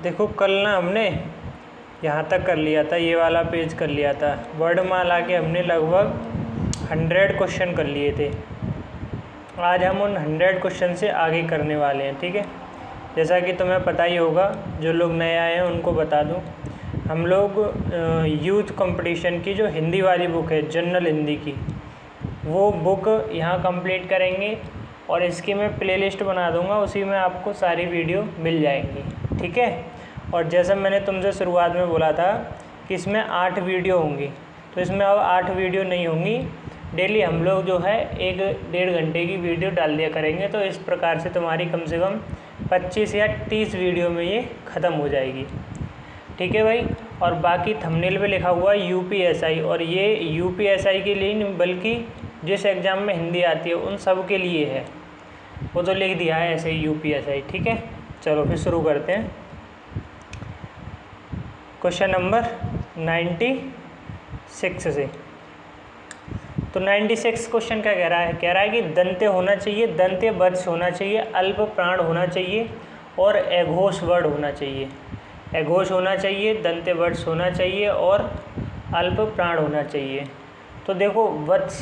देखो कल ना हमने यहाँ तक कर लिया था, ये वाला पेज कर लिया था। वर्णमाला के हमने लगभग 100 क्वेश्चन कर लिए थे। आज हम उन 100 क्वेश्चन से आगे करने वाले हैं, ठीक है। जैसा कि तुम्हें पता ही होगा, जो लोग नए आए हैं उनको बता दूं, हम लोग यूथ कंपटीशन की जो हिंदी वाली बुक है, जनरल हिंदी की, वो बुक यहाँ कंप्लीट करेंगे और इसकी मैं प्लेलिस्ट बना दूंगा, उसी में आपको सारी वीडियो मिल जाएंगी, ठीक है। और जैसा मैंने तुमसे शुरुआत में बोला था कि इसमें 8 वीडियो होंगी, तो इसमें अब 8 वीडियो नहीं होंगी। डेली हम लोग जो है 1-1.5 घंटे की वीडियो डाल दिया करेंगे, तो इस प्रकार से तुम्हारी कम से कम 25 या 30 वीडियो में ये ख़त्म हो जाएगी, ठीक है भाई। और बाकी थंबनेल पे लिखा हुआ है यूपीएसआई, और ये यूपीएसआई के लिए नहीं बल्कि जिस एग्ज़ाम में हिंदी आती है उन सब के लिए है, वो तो लिख दिया है ऐसे ही यूपीएसआई, ठीक है। चलो फिर शुरू करते हैं। क्वेश्चन नंबर 96 से। तो 96 क्वेश्चन क्या कह रहा है? कह रहा है कि दंत्य होना चाहिए, दंत्य वत्स होना चाहिए, अल्प प्राण होना चाहिए और एघोष वर्ड होना चाहिए। एघोष होना चाहिए, दंत्य वत्स होना चाहिए और अल्प प्राण होना चाहिए। तो देखो वत्स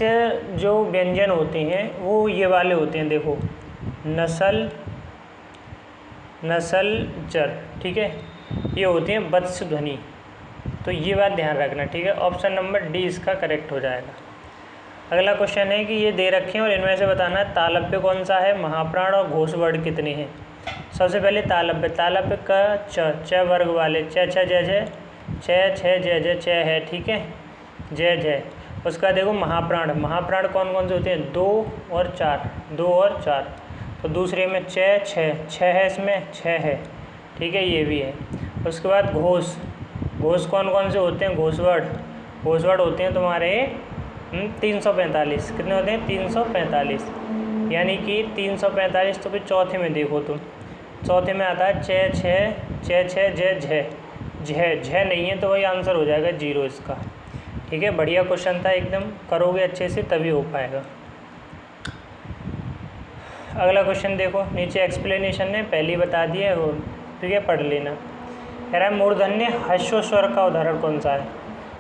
जो व्यंजन होते हैं वो ये वाले होते हैं, देखो नसल, नसल, जर, ठीक है, ये होती हैं वत्स ध्वनि। तो ये बात ध्यान रखना, ठीक है। ऑप्शन नंबर डी इसका करेक्ट हो जाएगा। अगला क्वेश्चन है कि ये दे रखे हैं और इनमें से बताना है तालव्य कौन सा है, महाप्राण और घोष वर्ड कितने हैं। सबसे पहले तालव्य, तालव्य का च वर्ग वाले च छ जय जय, छ छ जय जय, च है, ठीक है, जय जय। उसका देखो महाप्राण, महाप्राण कौन कौन से होते हैं? 2 और 4, 2 और 4। तो दूसरे में छ है, इसमें 6 है, ठीक है, ये भी है। उसके बाद घोष, घोष कौन कौन से होते हैं? घोष वर्ड होते हैं तुम्हारे 345। कितने होते हैं? 345, यानी कि 345। तो फिर चौथे में देखो तुम, चौथे में आता है छ जय झ नहीं है, तो वही आंसर हो जाएगा 0 इसका, ठीक है। बढ़िया क्वेश्चन था, एकदम करोगे अच्छे से तभी हो पाएगा। अगला क्वेश्चन देखो, नीचे एक्सप्लेनेशन ने पहले ही बता दिया है वो, ठीक है, पढ़ लेना। कह रहा है मूर्धन्य ह्रस्व स्वर का उदाहरण कौन सा है?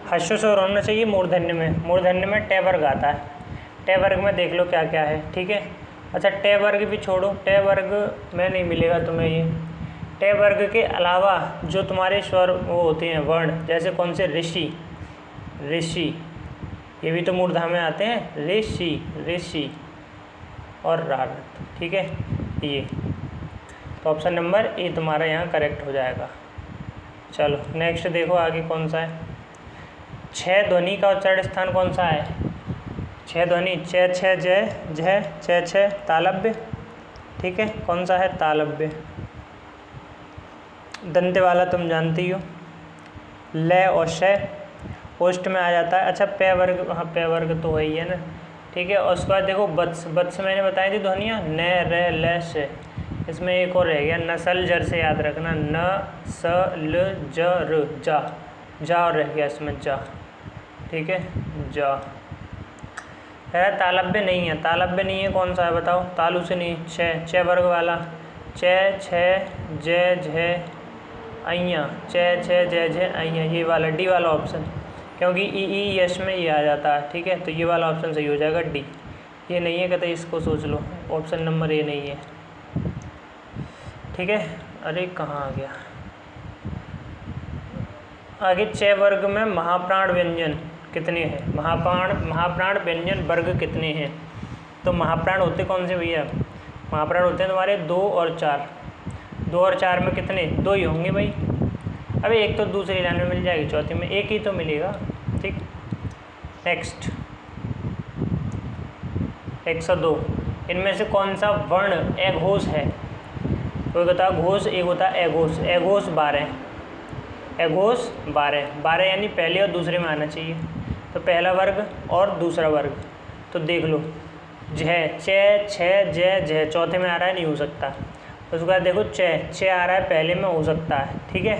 ह्रस्व स्वर होना चाहिए मूर्धन्य में, मूर्धन्य में ट वर्ग आता है। ट वर्ग में देख लो क्या क्या है, ठीक है। अच्छा ट वर्ग भी छोड़ो, ट वर्ग में नहीं मिलेगा तुम्हें ये। ट वर्ग के अलावा जो तुम्हारे स्वर वो होते हैं वर्ण, जैसे कौन से? ऋषि, ऋषि, ये भी तो मूर्धा में आते हैं, ऋषि, ऋषि और रारत, ठीक है, ये। तो ऑप्शन नंबर ए तुम्हारा यहाँ करेक्ट हो जाएगा। चलो नेक्स्ट देखो आगे कौन सा है। 6 ध्वनि का उच्चारण स्थान कौन सा है? 6 ध्वनि च छ जय झ, छ छ, तालव्य, ठीक है, कौन सा है? तालव्य। दंत्य वाला तुम जानती हो, ल और श पोस्ट में आ जाता है। अच्छा प वर्ग, हाँ प वर्ग तो वही है ना, ठीक है। और उसके बाद देखो वत्स, वत्स मैंने बताई थी ध्वनियाँ न र ल श, इसमें एक और रह गया नसल जर से याद रखना, न स ल ज र, जा और रह गया इसमें जा, ठीक है, जा। है तालव्य नहीं है, तालव्य नहीं है, कौन सा है बताओ? तालु से नहीं, छ वर्ग वाला, छ छ जय झ अइया, छ छ जय झ अइया, ये वाला डी वाला ऑप्शन, क्योंकि ई यश में ये आ जाता है, ठीक है। तो ये वाला ऑप्शन सही हो जाएगा, डी। ये नहीं है कहते, इसको सोच लो, ऑप्शन नंबर ए नहीं है, ठीक है। अरे कहाँ आ गया आगे? च वर्ग में महाप्राण व्यंजन कितने हैं? महाप्राण व्यंजन वर्ग कितने हैं? तो महाप्राण होते कौन से भैया? महाप्राण होते हैं तुम्हारे 2 और 4। 2 और 4 में कितने? 2 ही होंगे भाई। अबे एक तो दूसरी लाइन में मिल जाएगी, चौथी में एक ही तो मिलेगा, ठीक। नेक्स्ट 102, इनमें से कौन सा वर्ण एघोष है? कोई होता है घोष, एक होता है एघोष। एघोष 12, एघोष 12 यानी पहले और दूसरे में आना चाहिए। तो पहला वर्ग और दूसरा वर्ग, तो देख लो झ छ जय झ, चौथे में आ रहा है, नहीं हो सकता। उसके बाद देखो छ आ रहा है, पहले में हो सकता है, ठीक है।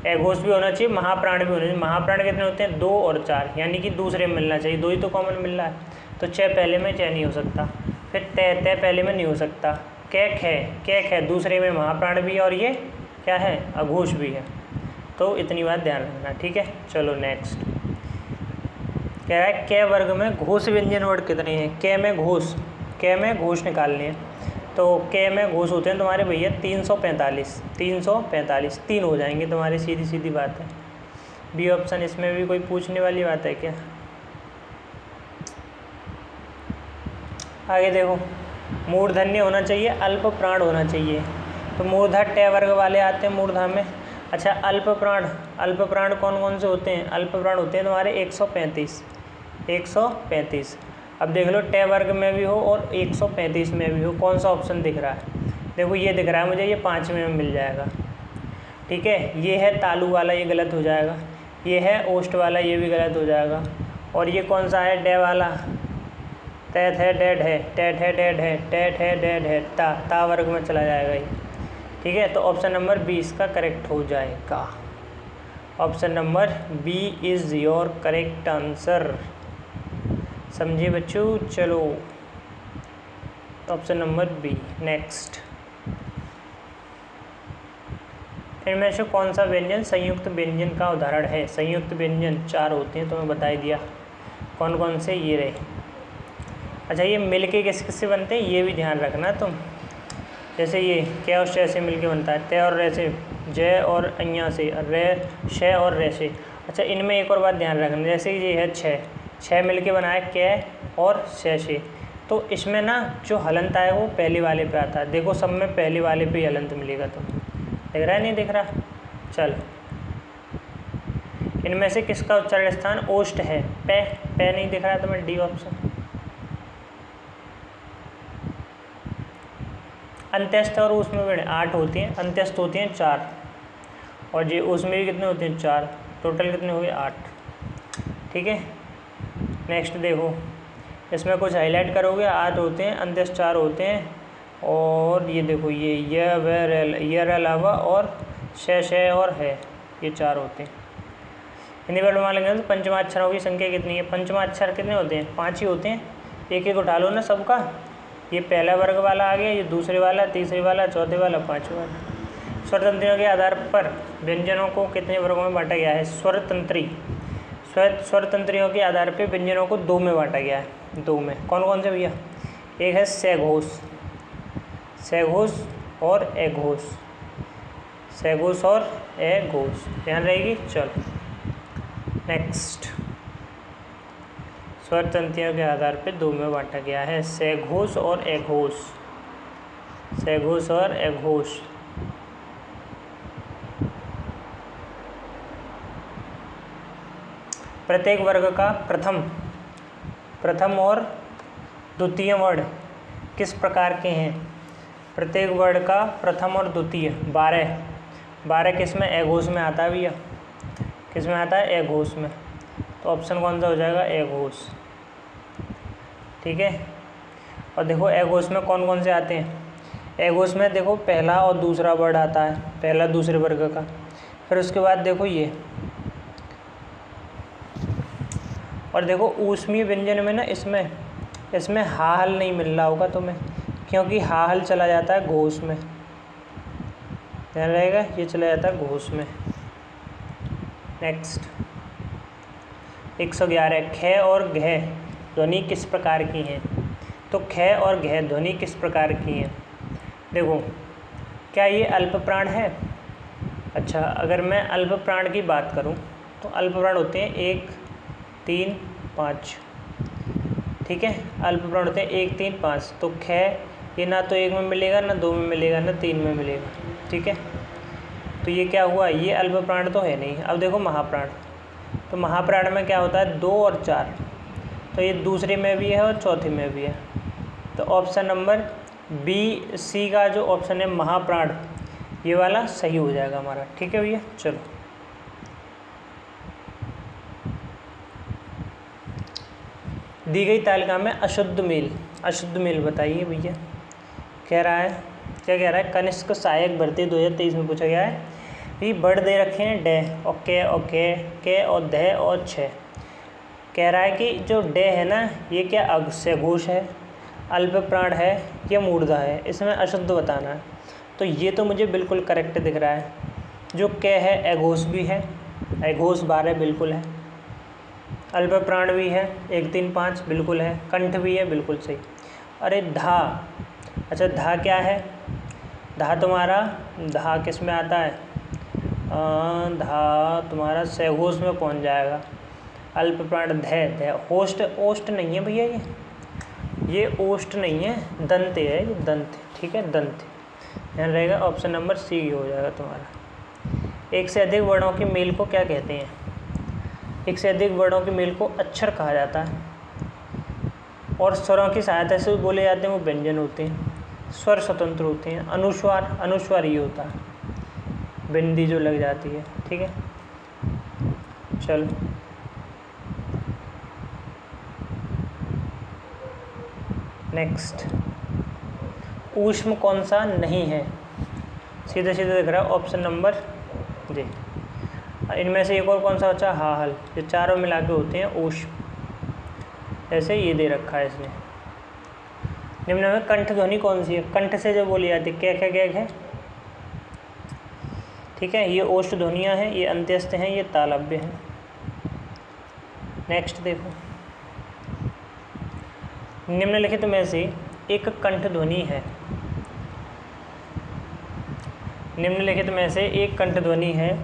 एघोष भी होना चाहिए, महाप्राण भी होना चाहिए। महाप्राण कितने होते हैं? 2 और 4, यानी कि दूसरे में मिलना चाहिए, 2 ही तो कॉमन मिल रहा है। तो छ पहले में, छ नहीं हो सकता। फिर तय पहले में नहीं हो सकता। कैक है दूसरे में महाप्राण भी और ये क्या है, अघोष भी है। तो इतनी बात ध्यान रखना, ठीक है। चलो नेक्स्ट कह रहा है क वर्ग में घोष व्यंजन वर्ड कितने हैं। क में घोष निकालने हैं। तो क में घोष होते हैं तुम्हारे भैया 345 तीन हो जाएंगे तुम्हारे, सीधी सीधी बात है। बी ऑप्शन, इसमें भी कोई पूछने वाली बात है क्या। आगे देखो, मूर्धन्य होना चाहिए, अल्प प्राण होना चाहिए। तो मूर्धा ट वर्ग वाले आते हैं मूर्धा में। अच्छा, अल्प प्राण कौन कौन से होते हैं। अल्प प्राण होते हैं तुम्हारे 135। अब देख लो ट वर्ग में भी हो और 135 में भी हो, कौन सा ऑप्शन दिख रहा है। देखो ये दिख रहा है मुझे, ये 5वें में मिल जाएगा, ठीक है। ये है तालु वाला, ये गलत हो जाएगा। ये है ओष्ट वाला, ये भी गलत हो जाएगा। और ये कौन सा है, डे वाला, तैत है डेड है, टैट है डेड है, टैट है डेड है, ता वर्ग में चला जाएगा ये, ठीक है। तो ऑप्शन नंबर बी इसका करेक्ट हो जाएगा। Option number B is your correct answer. समझिए बच्चों। चलो ऑप्शन नंबर बी। नेक्स्ट, इनमें से कौन सा व्यंजन संयुक्त व्यंजन का उदाहरण है। संयुक्त व्यंजन 4 होते हैं, तो मैं बता दिया कौन कौन से, ये रहे। अच्छा, ये मिलके किस किस से बनते हैं ये भी ध्यान रखना तुम। जैसे ये क्या और शय से मिलके बनता है, तय और रे से, जय और अय्या से, रे शय और रे से। अच्छा, इनमें एक और बात ध्यान रखना, जैसे ये है छः मिलके बना है कै और शय से। तो इसमें ना जो हलंत आए वो पहले वाले पे आता है। देखो सब में पहले वाले पे ही हलंत मिलेगा। तुम दिख रहा है, नहीं दिख रहा। चल, इनमें से किसका उच्चारण स्थान ओष्ठ है। पे नहीं दिख रहा है तुम्हें, डी ऑप्शन। अंत्यस्थ और उसमें भी 8 होती हैं, अंत्यस्थ होती हैं 4, और ये उसमें भी कितने होते हैं 4, टोटल कितने हुए 8, ठीक है। नेक्स्ट देखो, इसमें कुछ हाईलाइट करोगे, 8 होते हैं, अंत्यस्थ 4 होते हैं, और ये देखो ये अलावा और शय और है, ये 4 होते हैं। हिंदी वर्ड में मान लेंगे तो पंचमाक्षरों की संख्या कितनी है। पंचमाक्षर कितने होते हैं, 5 ही होते हैं। एक एक उठा लो ना सबका। ये पहला वर्ग वाला आ गया, ये दूसरे वाला, तीसरे वाला, चौथे वाला, पाँचवें वाला। स्वरतंत्रियों के आधार पर व्यंजनों को कितने वर्गों में बांटा गया है। स्वरतंत्रियों के आधार पर व्यंजनों को 2 में बांटा गया है। 2 में कौन कौन से भैया। एक है सघोष और अघोष, सघोष और अघोष, ध्यान रहेगी। चलो नेक्स्ट, स्वरतंत्रियों के आधार पर 2 में बांटा गया है, सघोष और अघोष। प्रत्येक वर्ग का प्रथम और द्वितीय वर्ण किस प्रकार के हैं। प्रत्येक वर्ण का प्रथम और द्वितीय 12 किस में, अघोष में आता है भैया। किस में आता है, अघोष में। तो ऑप्शन कौन सा हो जाएगा, अघोष, ठीक है। और देखो अघोष में कौन कौन से आते हैं। अघोष में देखो पहला और दूसरा वर्ड आता है, पहला दूसरे वर्ग का। फिर उसके बाद देखो ये, और देखो ऊष्मीय व्यंजन में ना इसमें हाहल नहीं मिल रहा होगा तुम्हें, क्योंकि हाहल चला जाता है घोष में, ध्यान रहेगा, ये चला जाता है घोष में। नेक्स्ट 111, ख और घ ध्वनि किस प्रकार की हैं। तो ख और घ ध्वनि किस प्रकार की हैं। देखो, क्या ये अल्प प्राण है। अच्छा, अगर मैं अल्प प्राण की बात करूं तो अल्प प्राण होते हैं 1, 3, 5, ठीक है। अल्प प्राण होते हैं 1, 3, 5। तो ख ये ना तो 1 में मिलेगा, ना 2 में मिलेगा, ना 3 में मिलेगा, ठीक है। तो ये क्या हुआ, ये अल्प प्राण तो है नहीं। अब देखो महाप्राण, तो महाप्राण में क्या होता है 2 और 4, तो ये दूसरे में भी है और चौथे में भी है। तो ऑप्शन नंबर बी सी का जो ऑप्शन है महाप्राण, ये वाला सही हो जाएगा हमारा, ठीक है भैया। चलो दी गई तालिका में अशुद्ध मेल बताइए भैया। कह रहा है, क्या कह रहा है, कनिष्क सहायक भर्ती 2023 में पूछा गया है। ये वर्ड दे रखे हैं डे और के और ध और छ। कह रहा है कि जो डे है ना, ये क्या सघोष है, अल्प प्राण है, या मूर्धा है, इसमें अशुद्ध बताना है। तो ये तो मुझे बिल्कुल करेक्ट दिख रहा है। जो कै है एघोष भी है, एघोष 12 बिल्कुल है। अल्प प्राण भी है 1 3 5 बिल्कुल है। कंठ भी है बिल्कुल सही। अरे धा, अच्छा धा क्या है? धा तुम्हारा, धा किस में आता है? धा तुम्हारा सैघोष में पहुंच जाएगा। अल्प प्राण धै, धै होस्ट, ओष्ट नहीं है भैया, ये ओष्ट नहीं है, दंत है ये, दंत। ठीक है, दंत ध्यान रहेगा। ऑप्शन नंबर सी हो जाएगा तुम्हारा। एक से अधिक वर्णों के मेल को क्या कहते हैं? एक से अधिक वर्णों के मेल को अक्षर कहा जाता है। और स्वरों की सहायता से बोले जाते हैं वो व्यंजन होते हैं। स्वर स्वतंत्र होते हैं। अनुस्वार, अनुस्वार ये होता है, बिंदी जो लग जाती है। ठीक है, चलो नेक्स्ट। ऊष्म कौन सा नहीं है? सीधे सीधे दिख रहा है ऑप्शन नंबर जी। इनमें से एक और कौन सा बचा? हा हल। ये चारों मिला के होते हैं ऊष्म। ऐसे ये दे रखा है इसने। निम्न में कंठ ध्वनि कौन सी है? कंठ से जो बोली जाती है, कैख है, गैग है। ठीक है, ये ओष्ठ ध्वनियाँ हैं, ये अंत्यस्थ हैं, ये तालव्य हैं। नेक्स्ट देखो, निम्नलिखित में से एक कंठ ध्वनि है। निम्नलिखित में से एक कंठ ध्वनि है,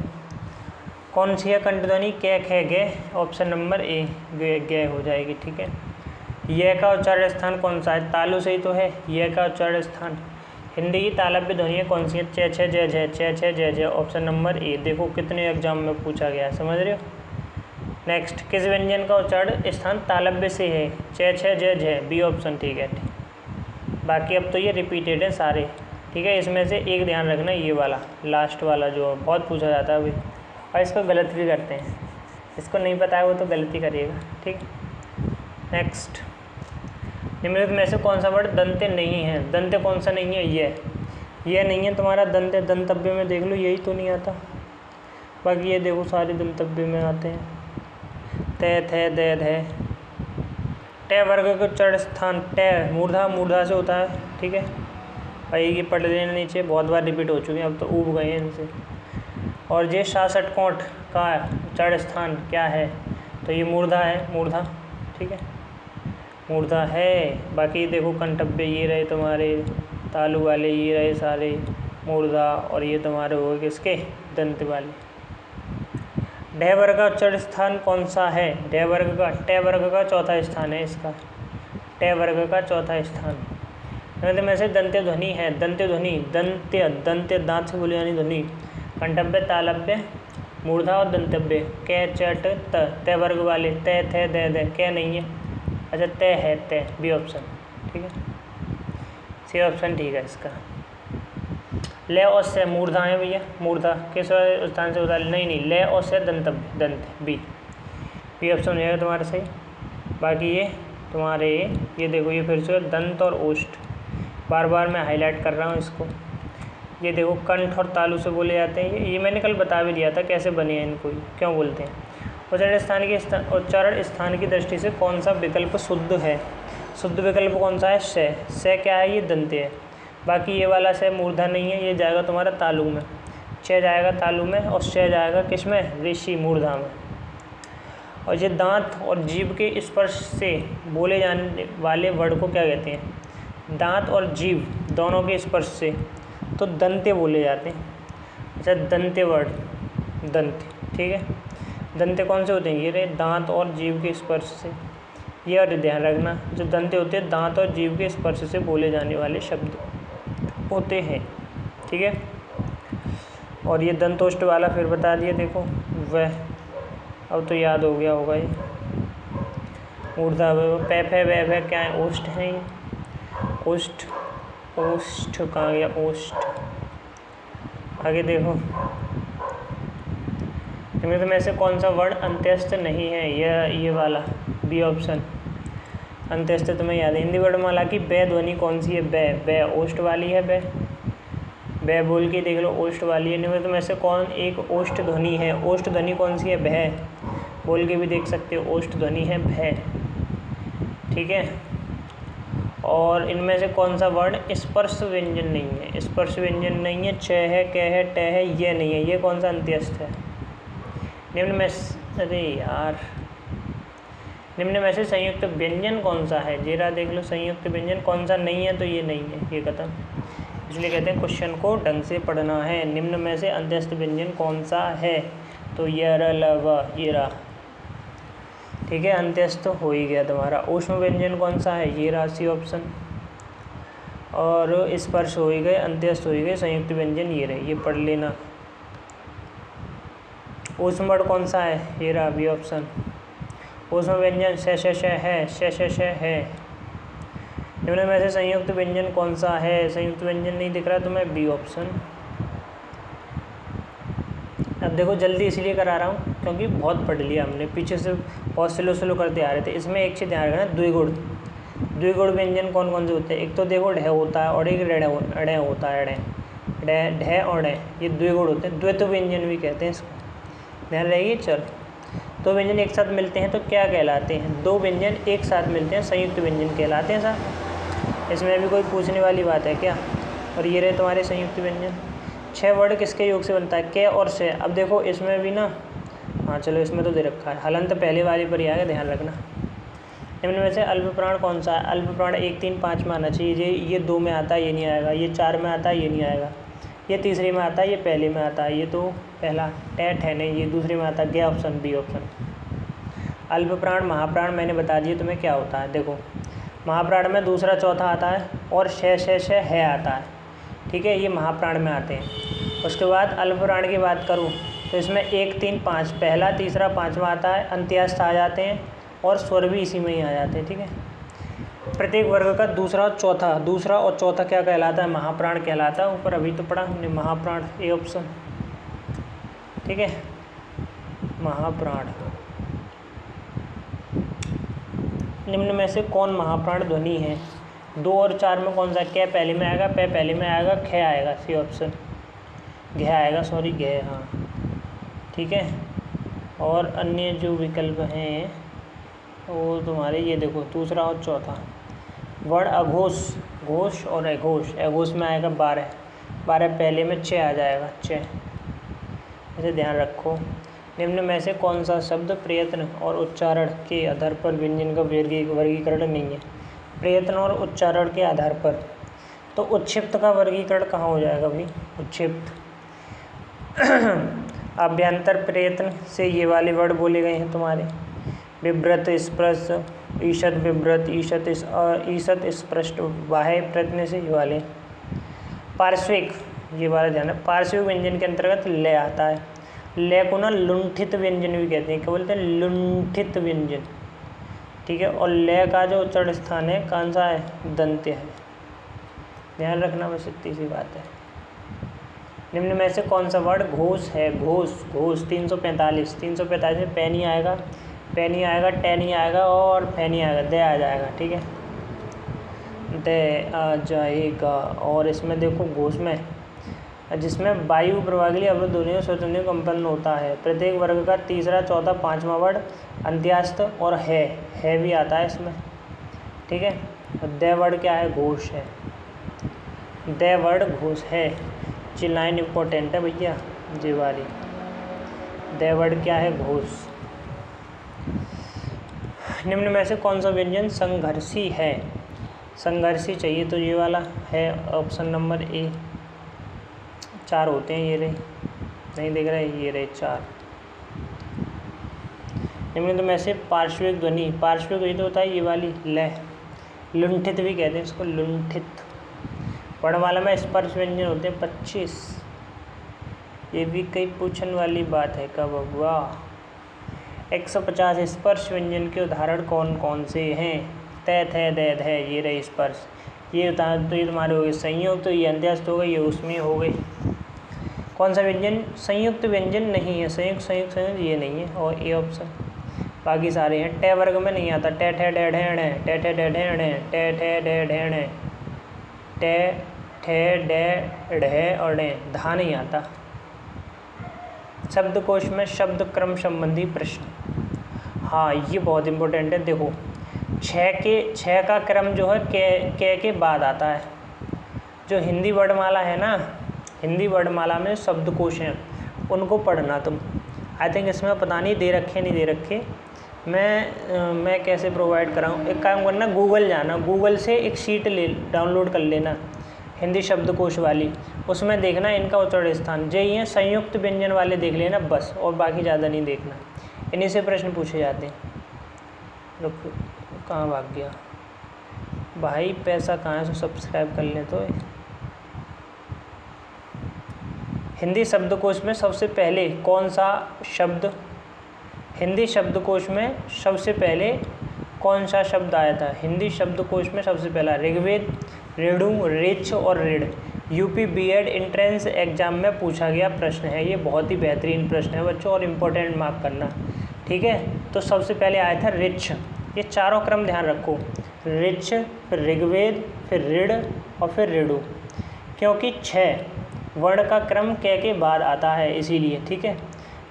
कौन सी है कंठ ध्वनि? कैख है, गे। ऑप्शन नंबर ए गे हो जाएगी। ठीक है, यह का उच्चारण स्थान कौन सा है? तालु से ही तो है यह का उच्चारण स्थान। हिंदी की तालव्य ध्वनियाँ कौन सी है? चे छे जय जय, चे छे जय जय। Option number A. देखो कितने एग्जाम में पूछा गया है, समझ रहे हो। नेक्स्ट, किस व्यंजन का उच्चारण स्थान तालव्य से है? चे छे जय जय, बी ऑप्शन। ठीक है, बाकी अब तो ये रिपीटेड है सारे। ठीक है, इसमें से एक ध्यान रखना, ये वाला लास्ट वाला जो बहुत पूछा जाता है अभी, और इसको गलत भी करते हैं। इसको नहीं पता है वो तो गलती करिएगा। ठीक, नेक्स्ट, निम्नलिखित में से कौन सा वर्ड दंत्य नहीं है? दंत्य कौन सा नहीं है? ये नहीं है तुम्हारा दंत्य। दंतव्य में देख लो, यही तो नहीं आता। बाकी ये देखो सारे दंतव्य में आते हैं। तय थे दे धे। टे वर्ग का उच्चारण स्थान टे मूर्धा, मूर्धा से होता है। ठीक है, भाई ये पढ़ लेना नीचे, बहुत बार रिपीट हो चुके हैं, अब तो ऊब गए हैं इनसे। और ये शासटकोट का उच्चारण स्थान क्या है? तो ये मूर्धा है, मूर्धा। ठीक है, मूर्धा है। बाकी देखो कंठव्य ये रहे तुम्हारे, तालु वाले ये रहे सारे मूर्धा, और ये तुम्हारे हो गए किसके? दंत वाले। ढ वर्ग का उच्चारण स्थान कौन सा है? ढ वर्ग का, ट वर्ग का चौथा स्थान है इसका। ट वर्ग का चौथा स्थान। में से दंत्य ध्वनि है। दंत्य ध्वनि, दंत्य, दंत्य दांत से बोली जानी ध्वनि। कंठव्य, तालव्य, मूर्धा और दंतव्य। कै चट त, त वर्ग वाले। त थे दे दे, कै नहीं है। अच्छा तय है, तय, बी ऑप्शन। ठीक है, सी ऑप्शन ठीक है इसका। ले और से मूर्धा है भैया, मूर्धा किस स्थान से होता है? नहीं, ले और से दंतव्य, दंत, बी ऑप्शन हो जाएगा तुम्हारा सही। बाकी ये तुम्हारे ये देखो, ये फिर से दंत और ओष्ठ, बार बार मैं हाईलाइट कर रहा हूँ इसको। ये देखो कंठ और तालु से बोले जाते हैं। ये मैंने कल बता भी दिया था कैसे बने हैं इनको, क्यों बोलते हैं। उच्चारण स्थान की दृष्टि से कौन सा विकल्प शुद्ध है? शुद्ध विकल्प कौन सा है? से क्या है? ये दंत्य है। बाकी ये वाला से मूर्धा नहीं है, ये जाएगा तुम्हारा तालु में। च जाएगा तालु में, और से जाएगा किस में? ऋषि, मूर्धा में। और ये दांत और जीभ के स्पर्श से बोले जाने वाले वर्ड को क्या कहते हैं? दांत और जीभ दोनों के स्पर्श से तो दंत्य बोले जाते हैं। अच्छा दंत्य वर्ड, दंत्य। ठीक है, दंत्य कौन से होते हैं? ये रहे दांत और जीभ के स्पर्श से। ये और ध्यान रखना, जो दंत्य होते हैं दांत और जीभ के स्पर्श से बोले जाने वाले शब्द होते हैं। ठीक है, और ये दंतोष्ट वाला फिर बता दिया, देखो वह, अब तो याद हो गया होगा ये। मूर्धा, पै फै वै भै क्या है? ओष्ठ है ये। ओष्ठ, ओष्ठ कहाँ गया? ओष्ठ। आगे देखो, इनमें में से कौन सा वर्ड अंत्यस्थ नहीं है? ये वाला, बी ऑप्शन। अंत्यस्थ तुम्हें याद है। हिंदी वर्णमाला की बै ध्वनि कौन सी है? बै, बै ओष्ठ वाली है। बै, बै बोल के देख लो, ओष्ठ वाली है। निम्न में से कौन एक ओष्ठ ध्वनि है? ओष्ठ ध्वनि कौन सी है? भै बोल के भी देख सकते हो, ओष्ठ ध्वनि है भै। ठीक है, और इनमें से कौन सा वर्ण स्पर्श व्यंजन नहीं है? स्पर्श व्यंजन नहीं है, च है, क है, ट है, ये नहीं है। ये कौन सा अंत्यस्थ है? निम्न में अरे यार, निम्न में से संयुक्त व्यंजन कौन सा है? जरा देख लो, संयुक्त व्यंजन कौन सा नहीं है, तो ये नहीं है, ये खत्म। इसलिए कहते हैं क्वेश्चन को ढंग से पढ़ना है। निम्न में से अंत्यस्थ व्यंजन कौन सा है? तो ये र ल व ये रहा, ठीक है, अंत्यस्थ तो हो ही गया तुम्हारा। ऊष्म व्यंजन कौन सा है? ये राशि ऑप्शन। और स्पर्श हो ही गए, अंत्यस्थ हो ही गए, संयुक्त व्यंजन ये रहे, ये पढ़ लेना। ऊष्म वर्ण कौन सा है? ये रहा बी ऑप्शन। ऊष्म व्यंजन श है, श है। निम्न में से संयुक्त व्यंजन कौन सा है? संयुक्त व्यंजन नहीं दिख रहा तुम्हें, बी ऑप्शन। अब देखो जल्दी इसलिए करा रहा हूँ क्योंकि बहुत पढ़ लिया हमने, पीछे से बहुत स्लो करते आ रहे थे। इसमें एक चीज़ ध्यान रखना, द्विगुण व्यंजन कौन कौन से होते हैं? एक तो देखो ढ होता है और एक ढ होता है। ढ और ढ ये द्विगुण होते हैं, द्वैत व्यंजन भी कहते हैं इसको, ध्यान रहेगी। चल, दो व्यंजन एक साथ मिलते हैं तो क्या कहलाते हैं? दो व्यंजन एक साथ मिलते हैं संयुक्त व्यंजन कहलाते हैं साहब। इसमें भी कोई पूछने वाली बात है क्या? और ये रहे तुम्हारे संयुक्त व्यंजन। 6 वर्ड किसके योग से बनता है? के और से। अब देखो इसमें भी ना, हाँ चलो इसमें तो दे रखा है, हलंत पहले वाले पर ही आएगा, ध्यान रखना। निम्न में से अल्प प्राण कौन सा है? अल्प प्राण 1, 3, 5 में आना चाहिए। ये 2 में आता है, ये नहीं आएगा। ये 4 में आता है, ये नहीं आएगा। ये तीसरे में आता है, ये पहले में आता है। ये तो पहला टैट है नहीं, ये दूसरे में आता है, गया ऑप्शन, बी ऑप्शन। अल्प प्राण महाप्राण मैंने बता दिए तुम्हें क्या होता है। देखो महाप्राण में दूसरा चौथा आता है और श है आता है, ठीक है, ये महाप्राण में आते हैं। उसके बाद अल्प प्राण की बात करूँ तो इसमें 1, 3, 5 पहला, तीसरा, 5वां आता है, अंत्यस्थ आ जाते हैं और स्वर भी इसी में ही आ जाते हैं, ठीक है। प्रत्येक वर्ग का दूसरा और चौथा क्या कहलाता है? महाप्राण कहलाता है। ऊपर अभी तो पढ़ा हमने महाप्राण, ए ऑप्शन, ठीक है, महाप्राण। निम्न में से कौन महाप्राण ध्वनि है? 2 और 4 में कौन सा? कै पहले में आएगा, पै पहले में आएगा, ख आएगा, सी ऑप्शन। घ आएगा, सॉरी घ, हाँ ठीक है। और अन्य जो विकल्प हैं वो तुम्हारे ये देखो, दूसरा और चौथा। वर्ण अघोष, घोष और अघोष। अघोष में आएगा 12 पहले में च आ जाएगा, च, ऐसे ध्यान रखो। निम्न में से कौन सा शब्द प्रयत्न और उच्चारण के आधार पर व्यंजन का वर्गीकरण नहीं है? प्रयत्न और उच्चारण के आधार पर, तो उत्क्षिप्त का वर्गीकरण कहाँ हो जाएगा भाई? उत्क्षिप्त अभ्यंतर प्रयत्न से ये वाले वर्ड बोले गए हैं तुम्हारे। विव्रत, स्पृश, ईषत विव्रत, ईषत स्पृष्ट, बाह्य प्रयत्न से ये वाले। पार्श्विक, ये वाला ध्यान है, पार्श्विक व्यंजन के अंतर्गत ले आता है। ले को ना लुंठित व्यंजन भी कहते हैं। क्या बोलते हैं? लुंठित व्यंजन, ठीक है। और ले का जो उच्चारण स्थान है कौन सा है? दंत्य है, ध्यान रखना, बस इतनी सी बात है। निम्न में से कौन सा वर्ड घोष है? घोष 345 में पै नहीं आएगा, टे नहीं आएगा और फै नहीं आएगा, दे आ जाएगा, ठीक है, दे आ जाएगा। और इसमें देखो घोष में, जिसमें वायु प्रवाह के लिए अवरुद्ध ध्वनियों स्वतंत्र कंपन होता है। प्रत्येक वर्ग का तीसरा, चौथा, 5वां वर्ड अंत्यास्त और है भी आता है इसमें, ठीक है। दे वर्ड क्या है? घोष है, दे वर्ड घोष है। जी लाइन इम्पोर्टेंट है भैया, जी वाली। दे वर्ड क्या है? घोष। निम्न में से कौन सा व्यंजन संघर्षी है? संघर्षी चाहिए तो ये वाला है, ऑप्शन नंबर ए। 4 होते हैं, ये रहे, नहीं दिख रहा है, ये रहे 4। निम्न में से पार्श्विक ध्वनि, पार्श्विक ध्वनि तो होता है ये वाली ल, लुंठित भी कहते हैं इसको, लुंठित। वर्णमाला में स्पर्श व्यंजन होते हैं 25। ये भी कई पूछने वाली बात है कब हुआ। 150 स्पर्श व्यंजन के उदाहरण कौन कौन से हैं? तै, थे, दे, ध, ये रहे स्पर्श। ये उदाहरण तो ये तुम्हारे हो गए संयुक्त, तो ये अंत्यस्थ हो गए, ये उसमें हो गए। कौन सा व्यंजन संयुक्त व्यंजन नहीं है? संयुक्त ये नहीं है, और ए ऑप्शन। बाकी सारे हैं। टे वर्ग में नहीं आता, टे ठे डे ढेण, टे ठे डे ढेण, टे ठे डे ढेण, टे ठे डे ढे और डे, धा नहीं आता। शब्दकोश में शब्द क्रम संबंधी प्रश्न, हाँ ये बहुत इंपॉर्टेंट है। देखो छः का क्रम जो है के बाद आता है। जो हिंदी वर्णमाला है ना, हिंदी वर्णमाला में शब्दकोश हैं उनको पढ़ना तुम। आई थिंक इसमें पता नहीं दे रखे नहीं दे रखे, मैं कैसे प्रोवाइड कराऊँ। एक काम करना, गूगल जाना, गूगल से एक शीट डाउनलोड कर लेना हिंदी शब्दकोश वाली, उसमें देखना इनका उच्चारण स्थान जे हैं, संयुक्त व्यंजन वाले देख लेना बस, और बाकी ज़्यादा नहीं देखना। इन्हीं से प्रश्न पूछे जाते हैं। रुक, कहाँ भाग गया भाई, पैसा कहाँ है, सो सब्सक्राइब कर ले। तो हिंदी शब्दकोश में सबसे पहले कौन सा शब्द, हिंदी शब्दकोश में सबसे पहले कौन सा शब्द आया था? हिंदी शब्दकोश में सबसे पहला ऋग्वेद, ऋणु, ऋच और ऋण। यूपी बीएड एंट्रेंस एग्जाम में पूछा गया प्रश्न है, ये बहुत ही बेहतरीन प्रश्न है बच्चों, और इम्पोर्टेंट मार्क करना, ठीक है। तो सबसे पहले आया था ऋच, ये चारों क्रम ध्यान रखो, ऋच, फिर ऋग्वेद, फिर ऋण और फिर ऋणु, क्योंकि 6 वर्ण का क्रम के बाद आता है इसीलिए, ठीक है।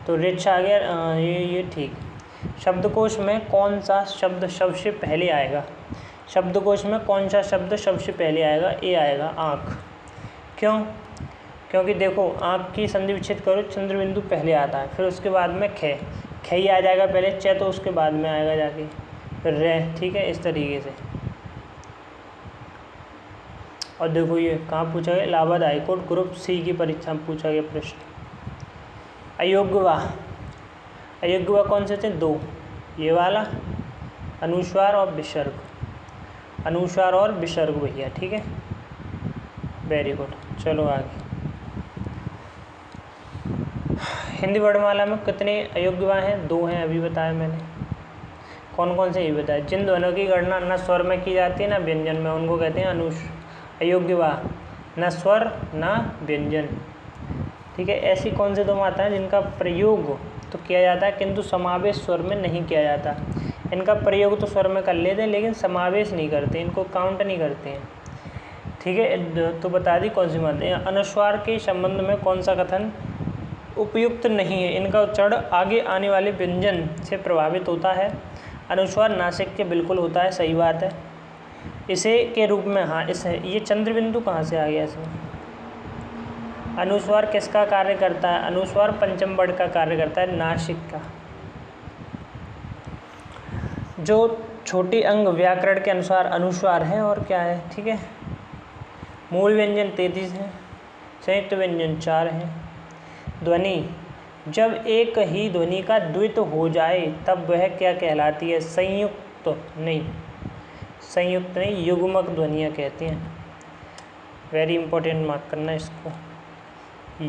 तो ऋच आ गया, ये ठीक। शब्दकोश में कौन सा शब्द सबसे पहले आएगा? शब्दकोश में कौन सा शब्द सबसे पहले आएगा? ए आएगा, आँख। क्यों? क्योंकि देखो आँख की संधि विच्छेद करो, चंद्र बिंदु पहले आता है, फिर उसके बाद में ख ही आ जाएगा पहले, च तो उसके बाद में आएगा जाके, फिर रे, ठीक है, इस तरीके से। और देखो ये कहाँ पूछा गया, इलाहाबाद हाईकोर्ट ग्रुप सी की परीक्षा में पूछा गया प्रश्न। अयोग्यवा, अयोग्यवा कौन से थे? 2, ये वाला अनुस्वार और विसर्ग, अनुस्वार और विसर्ग भैया, ठीक है, वेरी गुड। चलो आगे, हिंदी वर्णमाला में कितने अयोग्यवा हैं? 2 हैं, अभी बताया मैंने। कौन कौन से ये बताया? जिन ध्वनियों की गणना न स्वर में की जाती है ना व्यंजन में, उनको कहते हैं अयोग्यवा, न स्वर न व्यंजन, ठीक है। ऐसी कौन से 2 मात्राएं जिनका प्रयोग तो किया जाता है किंतु समावेश स्वर में नहीं किया जाता? इनका प्रयोग तो स्वर में कर लेते हैं लेकिन समावेश नहीं करते, इनको काउंट नहीं करते हैं, ठीक है। तो बता दी कौन सी मात्रा। अनुस्वार के संबंध में कौन सा कथन उपयुक्त नहीं है? इनका उच्चारण आगे आने वाले व्यंजन से प्रभावित होता है। अनुस्वार नासिक के बिल्कुल होता है, सही बात है। इसे के रूप में, हाँ, इस ये चंद्र बिंदु कहाँ से आ गया इसमें? अनुस्वार किसका कार्य करता है? अनुस्वार पंचम वर्ण का कार्य करता है, नासिक का। जो छोटी अंग व्याकरण के अनुसार अनुस्वार है और क्या है, ठीक है। मूल व्यंजन 33 है, संयुक्त व्यंजन 4 हैं। ध्वनि, जब एक ही ध्वनि का द्वित हो जाए तब वह क्या कहलाती है? संयुक्त नहीं, संयुक्त नहीं, युग्मक ध्वनियाँ कहते हैं। वेरी इंपॉर्टेंट मार्क करना इसको,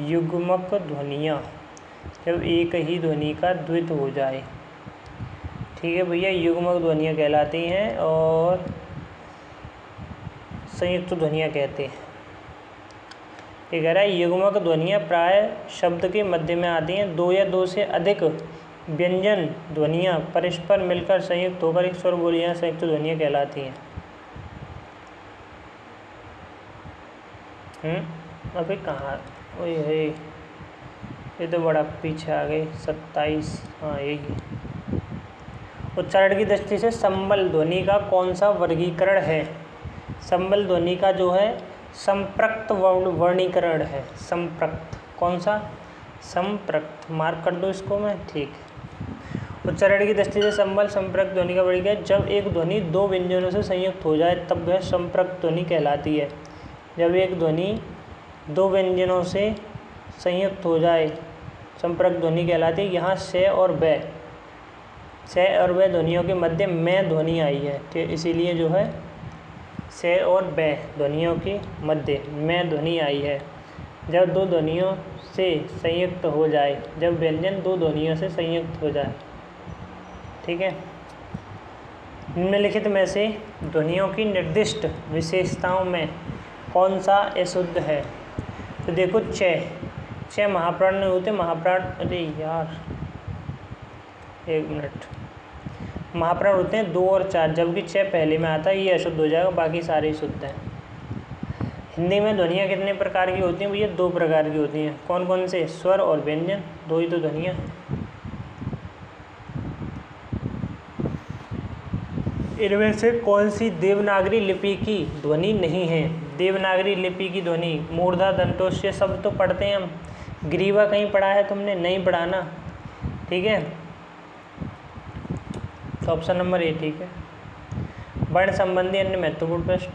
युग्मक ध्वनियाँ, जब एक ही ध्वनि का द्वित हो जाए, ठीक है भैया, युग्मक ध्वनियाँ कहलाती हैं और संयुक्त ध्वनियाँ कहते हैं। ये कह रहा है युग्मक ध्वनियाँ प्राय शब्द के मध्य में आती हैं। 2 या 2 से अधिक व्यंजन ध्वनियाँ परस्पर मिलकर संयुक्त होकर एक स्वर बोलियाँ संयुक्त ध्वनियाँ कहलाती हैं। अभी कहाँ, ओए है, ये तो बड़ा पीछे आ गए। 27, हाँ यही है। उच्चारण की दृष्टि से संबल ध्वनि का कौन सा वर्गीकरण है? संबल ध्वनि का जो है संप्रक्त वर्णीकरण है। संप्रक्त, कौन सा? संप्रक्त, मार्क कर दो इसको मैं, ठीक है। उच्चारण की दृष्टि से संबल संप्रक्त ध्वनि का वर्गीकरण, जब एक ध्वनि 2 व्यंजनों से संयुक्त हो जाए तब वह संप्रक्त ध्वनि कहलाती है। जब एक ध्वनि 2 व्यंजनों से संयुक्त हो जाए संप्रक्त ध्वनि कहलाती है। यहाँ से और ब, से और ब ध्वनियों के मध्य में ध्वनि आई है, तो इसीलिए जो है से और ब ध्वनियों के मध्य में ध्वनि आई है। जब 2 ध्वनियों से संयुक्त हो जाए, जब व्यंजन 2 ध्वनियों से संयुक्त हो जाए, ठीक है। निम्नलिखित में से ध्वनियों की निर्दिष्ट विशेषताओं में कौन सा अशुद्ध है? तो देखो च महाप्राण नहीं होते, महाप्राण, अरे यार 1 मिनट, महाप्राण होते हैं 2 और 4, जबकि 6 पहले में आता है, ये अशुद्ध हो जाएगा, बाकी सारे शुद्ध हैं। हिंदी में ध्वनियाँ कितने प्रकार की होती हैं भैया? 2 प्रकार की होती हैं। कौन कौन से? स्वर और व्यंजन, 2 ही तो ध्वनियाँ। इनमें से कौन सी देवनागरी लिपि की ध्वनि नहीं है? देवनागरी लिपि की ध्वनि मूर्धा दंतोष्य शब्द तो पढ़ते हैं हम, ग्रीवा कहीं पढ़ा है तुमने? नहीं पढ़ा ना, ठीक है। तो ऑप्शन नंबर ए ठीक है। वर्ण संबंधी अन्य महत्वपूर्ण प्रश्न,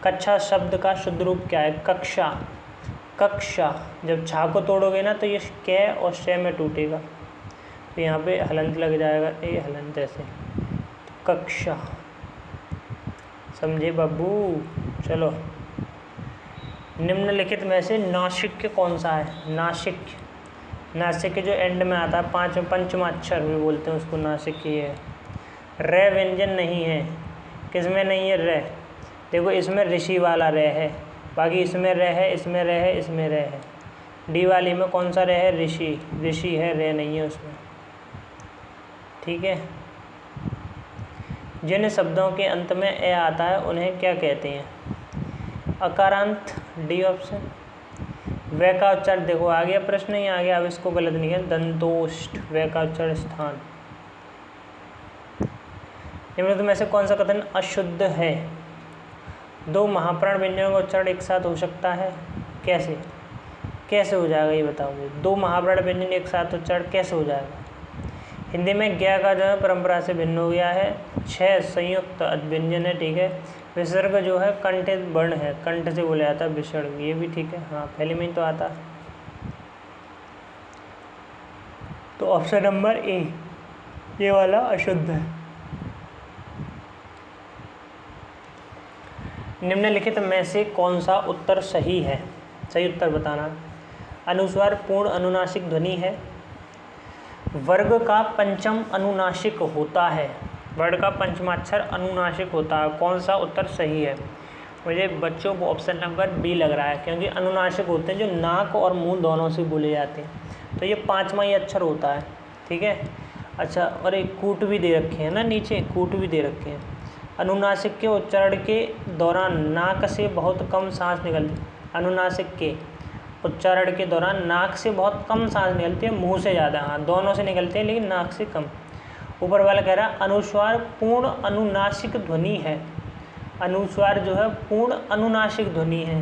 कक्षा शब्द का शुद्ध रूप क्या है? कक्षा, कक्षा जब छा को तोड़ोगे ना तो ये कै और शे में टूटेगा, तो यहाँ पे हलंत लग जाएगा, ए हलंत ऐसे, कक्षा, समझे बाबू। चलो, निम्नलिखित में से नासिक कौन सा है? नासिक, नासिक के जो एंड में आता है पंचमाक्षर भी बोलते हैं उसको, नासिक ही है। रे व्यंजन नहीं है, किसमें नहीं है रे? देखो इसमें ऋषि वाला रे है, बाकी इसमें रे है, इसमें रे है, इसमें रे है। डी वाली में कौन सा रे है? ऋषि, ऋषि है, रे नहीं है उसमें, ठीक है। जिन शब्दों के अंत में ए आता है उन्हें क्या कहते हैं? अकारांत, डी ऑप्शन। वे का उच्चारण, देखो आ गया प्रश्न ही आ गया, अब इसको गलत नहीं है, दंतोष्ठ, वे का उच्चारण स्थान। इनमें में से कौन सा कथन अशुद्ध है? दो महाप्राण व्यंजनों का उच्चारण एक साथ हो सकता है? कैसे, कैसे हो जाएगा ये बताओगे? दो महाप्राण व्यंजन एक साथ उच्चारण कैसे हो जाएगा? हिंदी में ज्ञा का जो है परंपरा से भिन्न हो गया है, 6 संयुक्त व्यंजन है, ठीक है। विसर्ग जो है कंठित वर्ण है, कंठ से बोला जाता है विसर्ग, ये भी ठीक है, हाँ पहले में ही तो आता। तो ऑप्शन नंबर ए, ये वाला अशुद्ध है। निम्नलिखित में से कौन सा उत्तर सही है? सही उत्तर बताना। अनुस्वार पूर्ण अनुनासिक ध्वनि है, वर्ग का पंचम अनुनासिक होता है, वर्ग का पंचमाक्षर अनुनासिक होता है, कौन सा उत्तर सही है? मुझे बच्चों को ऑप्शन नंबर बी लग रहा है, क्योंकि अनुनासिक होते हैं जो नाक और मुंह दोनों से बोले जाते हैं, तो ये 5वां ही अक्षर होता है, ठीक है। अच्छा, और एक कूट भी दे रखे हैं ना, नीचे कूट भी दे रखे हैं। अनुनासिक के उच्चारण के दौरान नाक से बहुत कम सांस निकलती, अनुनासिक के उच्चारण के दौरान नाक से बहुत कम सांस निकलती है, मुंह से ज़्यादा, हाँ दोनों से निकलती है लेकिन नाक से कम। ऊपर वाला कह रहा है अनुस्वार पूर्ण अनुनासिक ध्वनि है, अनुस्वार जो है पूर्ण अनुनासिक ध्वनि है,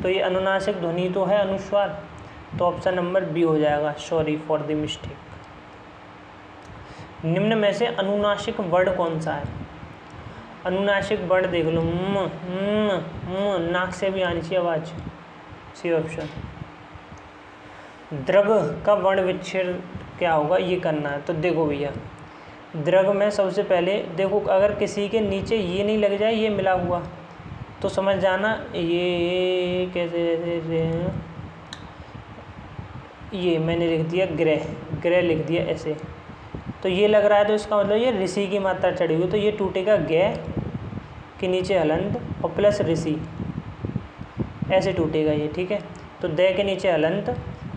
तो ये अनुनासिक ध्वनि तो है अनुस्वार, तो ऑप्शन नंबर बी हो जाएगा, सॉरी फॉर द मिस्टेक। निम्न में से अनुनासिक वर्ण कौन सा है? अनुनासिक वर्ण देख लो, नाक से भी आनी चाहिए आवाज़, सी ऑप्शन। द्रग का वर्ण विच्छेद क्या होगा, ये करना है। तो देखो भैया, द्रग में सबसे पहले देखो, अगर किसी के नीचे ये नहीं लग जाए, ये मिला हुआ, तो समझ जाना ये कैसे, ये मैंने लिख दिया ग्रह, ग्रह लिख दिया ऐसे, तो ये लग रहा है, तो इसका मतलब ये ऋषि की मात्रा चढ़ी हुई, तो ये टूटेगा गे के नीचे हलंत और प्लस ऋषि, ऐसे टूटेगा ये, ठीक है। तो दे के नीचे हलंत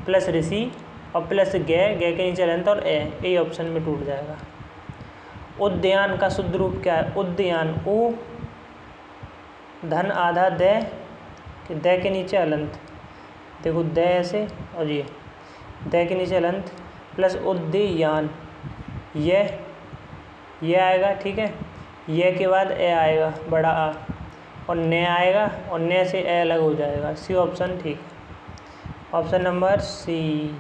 प्लस ऋषि और प्लस गे के नीचे हलंत और ए ऑप्शन में टूट जाएगा। उद्यान का शुद्ध रूप क्या है? उद्यान, उ धन आधा दे के नीचे हलंत, देखो दे ऐसे, और ये दे के नीचे हलंत प्लस उद्यान, ये आएगा, ठीक है। ये के बाद ए आएगा बड़ा आ, और ने आएगा, और ने से ए अलग हो जाएगा, सी ऑप्शन ठीक है, ऑप्शन नंबर सी।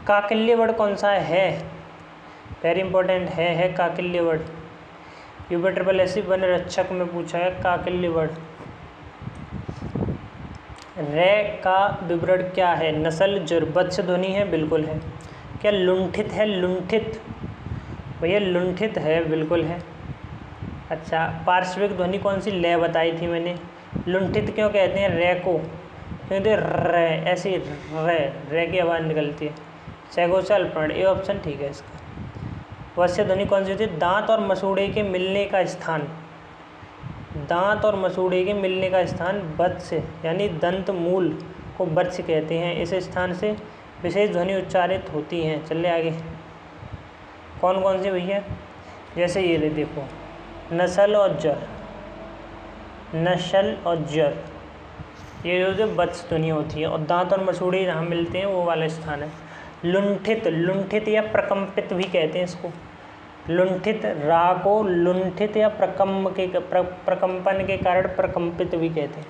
काकल्य वर्ड कौन सा है? वेरी इंपॉर्टेंट है काकल्य वर्ड, UPSSC वन रक्षक में पूछा है काकल्य वर्ड। रे का विवरण क्या है? नस्ल जर, बत्स ध्वनि है, बिल्कुल है। क्या लुंठित है? लुंठित भैया लुंठित है, बिल्कुल है। अच्छा, पार्श्विक ध्वनि कौन सी? ले बताई थी मैंने। लुंठित क्यों कहते हैं रे को? क्योंकि रे ऐसी रे की आवाज़ निकलती है, सैगोचल प्रण, ए ऑप्शन ठीक है इसका। वश्य ध्वनि कौन सी होती है? दांत और मसूड़े के मिलने का स्थान, दांत और मसूड़े के मिलने का स्थान वत्स यानी दंत मूल को वत्स कहते हैं, इस स्थान से विशेष ध्वनि उच्चारित होती हैं। चलिए आगे, कौन कौन सी भैया? जैसे ये ले देखो, नस्ल और जर, नस्ल और जर, ये जो वत्स ध्वनि होती है, और दांत और मसूड़े जहाँ मिलते हैं वो वाला स्थान है। लुंठित, लुंठित या प्रकंपित भी कहते हैं इसको, लुंठित, रा को लुंठित या प्रकंपन के कारण प्रकंपित भी कहते हैं।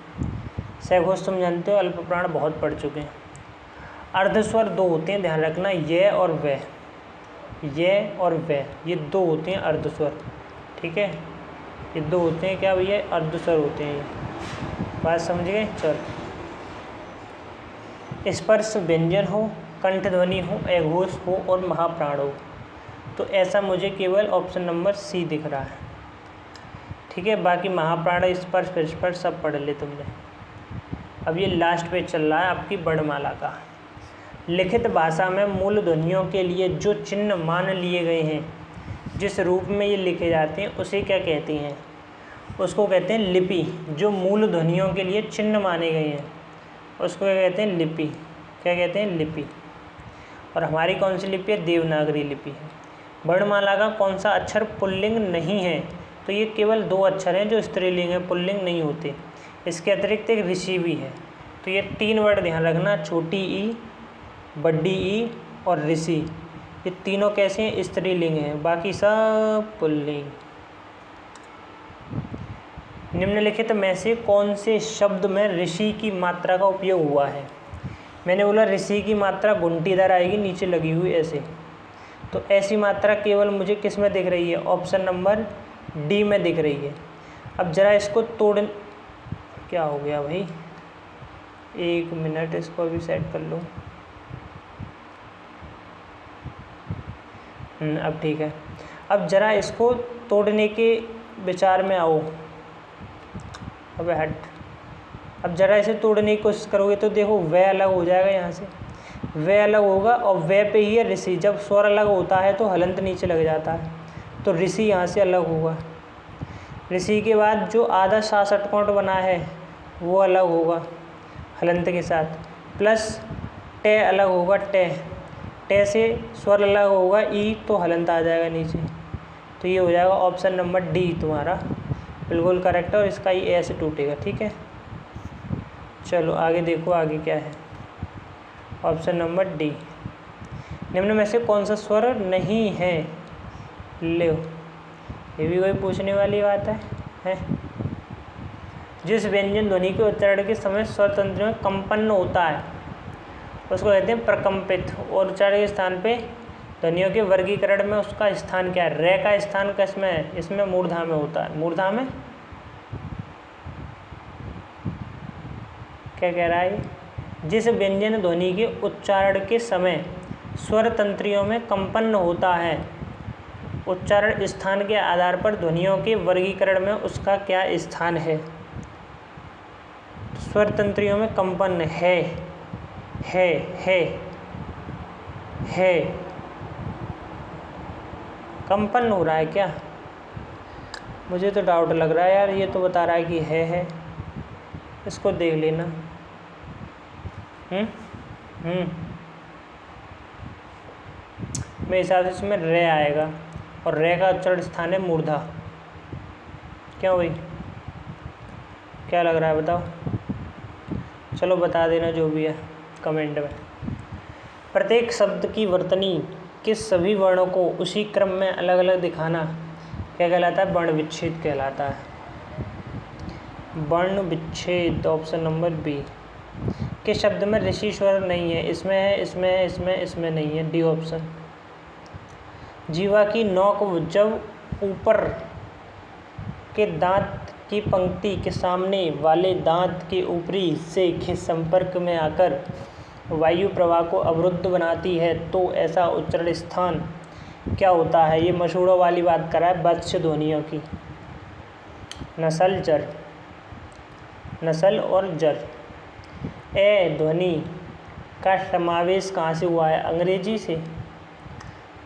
सहघोष तुम जानते हो, अल्प प्राण बहुत पढ़ चुके हैं। अर्धस्वर दो होते हैं, ध्यान रखना, ये और वे, ये और वे, ये दो होते हैं अर्धस्वर, ठीक है। ये दो होते हैं क्या भैया, अर्धस्वर होते हैं ये, बात समझ गए। चल, स्पर्श व्यंजन हो, कंठ ध्वनि हो, अघोष हो और महाप्राण हो, तो ऐसा मुझे केवल ऑप्शन नंबर सी दिख रहा है, ठीक है। बाकी महाप्राण, स्पर्श, स्पर्श सब पढ़ ले तुमने। अब ये लास्ट पेज चल रहा है आपकी वर्णमाला का। लिखित भाषा में मूल ध्वनियों के लिए जो चिन्ह मान लिए गए हैं, जिस रूप में ये लिखे जाते हैं उसे क्या कहते हैं, उसको कहते हैं लिपि। जो मूल ध्वनियों के लिए चिन्ह माने गए हैं उसको क्या कहते हैं, लिपि। क्या कहते हैं, लिपि। और हमारी कौन सी लिपि है, देवनागरी लिपि है। वर्णमाला का कौन सा अक्षर पुल्लिंग नहीं है, तो ये केवल दो अक्षर हैं जो स्त्रीलिंग है, पुल्लिंग नहीं होते। इसके अतिरिक्त एक ऋषि भी है। तो ये तीन वर्ड ध्यान रखना, छोटी ई, बड़ी ई और ऋषि, ये तीनों कैसे हैं, स्त्रीलिंग हैं, बाकी सब पुल्लिंग। निम्नलिखित में से कौन से शब्द में ऋषि की मात्रा का उपयोग हुआ है। मैंने बोला ऋषि की मात्रा गुंटीदार आएगी, नीचे लगी हुई ऐसे, तो ऐसी मात्रा केवल मुझे किस में दिख रही है, ऑप्शन नंबर डी में दिख रही है। अब जरा इसको तोड़, क्या हो गया भाई, एक मिनट, इसको अभी सेट कर लो। अब ठीक है। अब जरा इसको तोड़ने के विचार में आओ। अबे हट। अब जरा इसे तोड़ने की कोशिश करोगे तो देखो वह अलग हो जाएगा, यहाँ से वह अलग होगा और वह पे ही है ऋषि। जब स्वर अलग होता है तो हलंत नीचे लग जाता है, तो ऋषि यहाँ से अलग होगा। ऋषि के बाद जो आधा सा षटकोण बना है वो अलग होगा हलंत के साथ, प्लस टे अलग होगा, टे से स्वर अलग होगा, ई तो हलंत आ जाएगा नीचे। तो ये हो जाएगा ऑप्शन नंबर डी तुम्हारा बिल्कुल करेक्ट है, और इसका ये ऐसे टूटेगा, ठीक है। चलो आगे देखो, आगे क्या है, ऑप्शन नंबर डी। निम्न में से कौन सा स्वर नहीं है, ले ये भी कोई पूछने वाली बात है? जिस व्यंजन ध्वनि के उच्चारण के समय स्वर तंत्र में कंपन होता है उसको कहते हैं प्रकंपित, और उच्चारण के स्थान पे ध्वनियों के वर्गीकरण में उसका स्थान क्या है, रे का स्थान किसमें है, इसमें मूर्धा में होता है। मूर्धा में क्या कह रहा है, जिस व्यंजन ध्वनि के उच्चारण के समय स्वर तंत्रियों में कंपन होता है, उच्चारण स्थान के आधार पर ध्वनियों के वर्गीकरण में उसका क्या स्थान है। स्वर तंत्रियों में कंपन है, कंपन हो रहा है क्या, मुझे तो डाउट लग रहा है यार। ये तो बता रहा है कि है, इसको देख लेना। मेरे हिसाब से इसमें रे आएगा, और रे का उच्चारण स्थान है मूर्धा। क्यों भाई, क्या लग रहा है बताओ, चलो बता देना जो भी है कमेंट में। प्रत्येक शब्द की वर्तनी के सभी वर्णों को उसी क्रम में अलग अलग दिखाना क्या कहलाता है, वर्ण विच्छेद कहलाता है। वर्ण विच्छेद ऑप्शन नंबर बी। के शब्द में ऋषि स्वर नहीं है, इसमें है, इसमें है, इसमें नहीं है, डी ऑप्शन। जीवा की नोक जब ऊपर के दांत की पंक्ति के सामने वाले दांत के ऊपरी हिस्से के संपर्क में आकर वायु प्रवाह को अवरुद्ध बनाती है तो ऐसा उच्चारण स्थान क्या होता है। ये मशहूरों वाली बात करा है बच्च ध्वनियों की, नसल जर, नसल और जर। ए ध्वनि का समावेश कहाँ से हुआ है, अंग्रेजी से,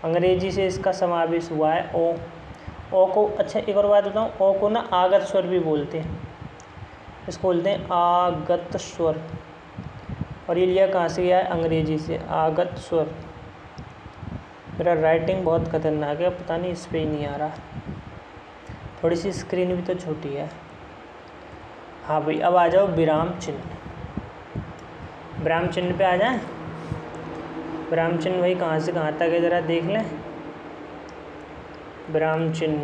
अंग्रेजी से इसका समावेश हुआ है। ओ को, अच्छा एक और बात बताऊँ, ओ को ना आगत स्वर भी बोलते हैं, इसको बोलते हैं आगत स्वर, और ये लिया कहाँ से गया है, अंग्रेजी से, आगत स्वर। मेरा राइटिंग बहुत खतरनाक है, पता नहीं इस पर ही नहीं आ रहा, थोड़ी सी स्क्रीन भी तो छोटी है। हाँ भाई, अब आ जाओ विराम चिन्ह। विराम चिन्ह पे आ जाए। विराम चिन्ह भाई कहाँ से कहाँ तक है ज़रा देख लें। विराम चिन्ह,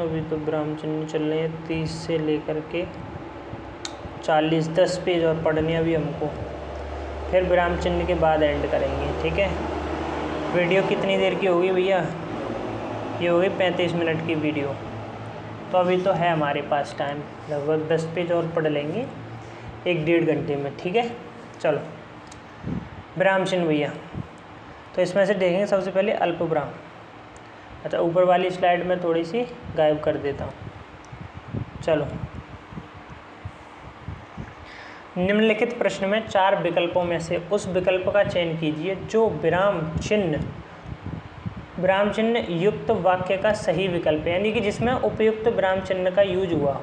अभी तो विराम चिन्ह चल रहे हैं 30 से लेकर के 40, 10 पेज और पढ़ने अभी हमको, फिर विराम चिन्ह के बाद एंड करेंगे। ठीक है, वीडियो कितनी देर की होगी भैया? ये होगी 35 मिनट की वीडियो। तो अभी तो है हमारे पास टाइम, लगभग 10 पेज और पढ़ लेंगे 1-1.5 घंटे में। ठीक है, चलो विराम चिन्ह भैया। तो इसमें से देखेंगे सबसे पहले अल्प विराम। अच्छा, ऊपर वाली स्लाइड में थोड़ी सी गायब कर देता हूँ। चलो, निम्नलिखित प्रश्न में 4 विकल्पों में से उस विकल्प का चयन कीजिए जो विराम चिन्ह युक्त वाक्य का सही विकल्प है, यानी कि जिसमें उपयुक्त विराम चिन्ह का यूज हुआ हो।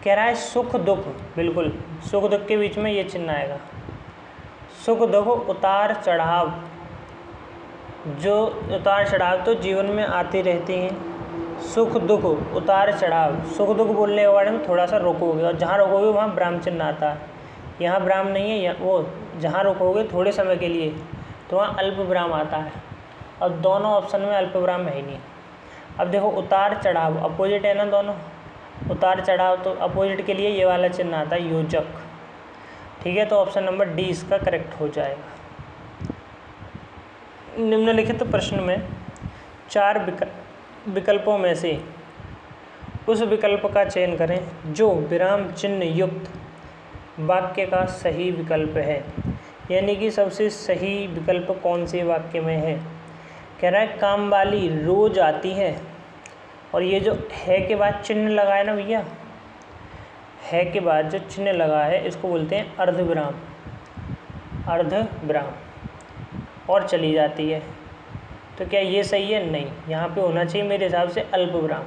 कह रहा है सुख दुख, बिल्कुल सुख दुख के बीच में ये चिन्ह आएगा। सुख दुख उतार चढ़ाव, जो उतार चढ़ाव तो जीवन में आती रहती हैं। सुख दुख उतार चढ़ाव, सुख दुख बोलने के बारे में थोड़ा सा रोकोगे, और जहाँ रोकोगे वहाँ विराम चिन्ह आता है। यहाँ विराम नहीं है, या वो जहाँ रोकोगे थोड़े समय के लिए तो वहाँ अल्प विराम आता है, और दोनों ऑप्शन में अल्प विराम है ही नहीं। अब देखो उतार चढ़ाव अपोजिट है ना दोनों, उतार चढ़ाव तो अपोजिट के लिए ये वाला चिन्ह आता है योजक। ठीक है, तो ऑप्शन नंबर डी इसका करेक्ट हो जाएगा। निम्नलिखित प्रश्न में 4 विकल्पों में से उस विकल्प का चयन करें जो विराम चिन्ह युक्त वाक्य का सही विकल्प है, यानी कि सबसे सही विकल्प कौन से वाक्य में है। कह रहा है काम वाली रोज आती है, और ये जो है के बाद चिन्ह लगा है ना भैया, है के बाद जो चिन्ह लगा है इसको बोलते हैं अर्धविराम, अर्धविराम, और चली जाती है। तो क्या ये सही है? नहीं, यहाँ पे होना चाहिए मेरे हिसाब से अल्प विराम।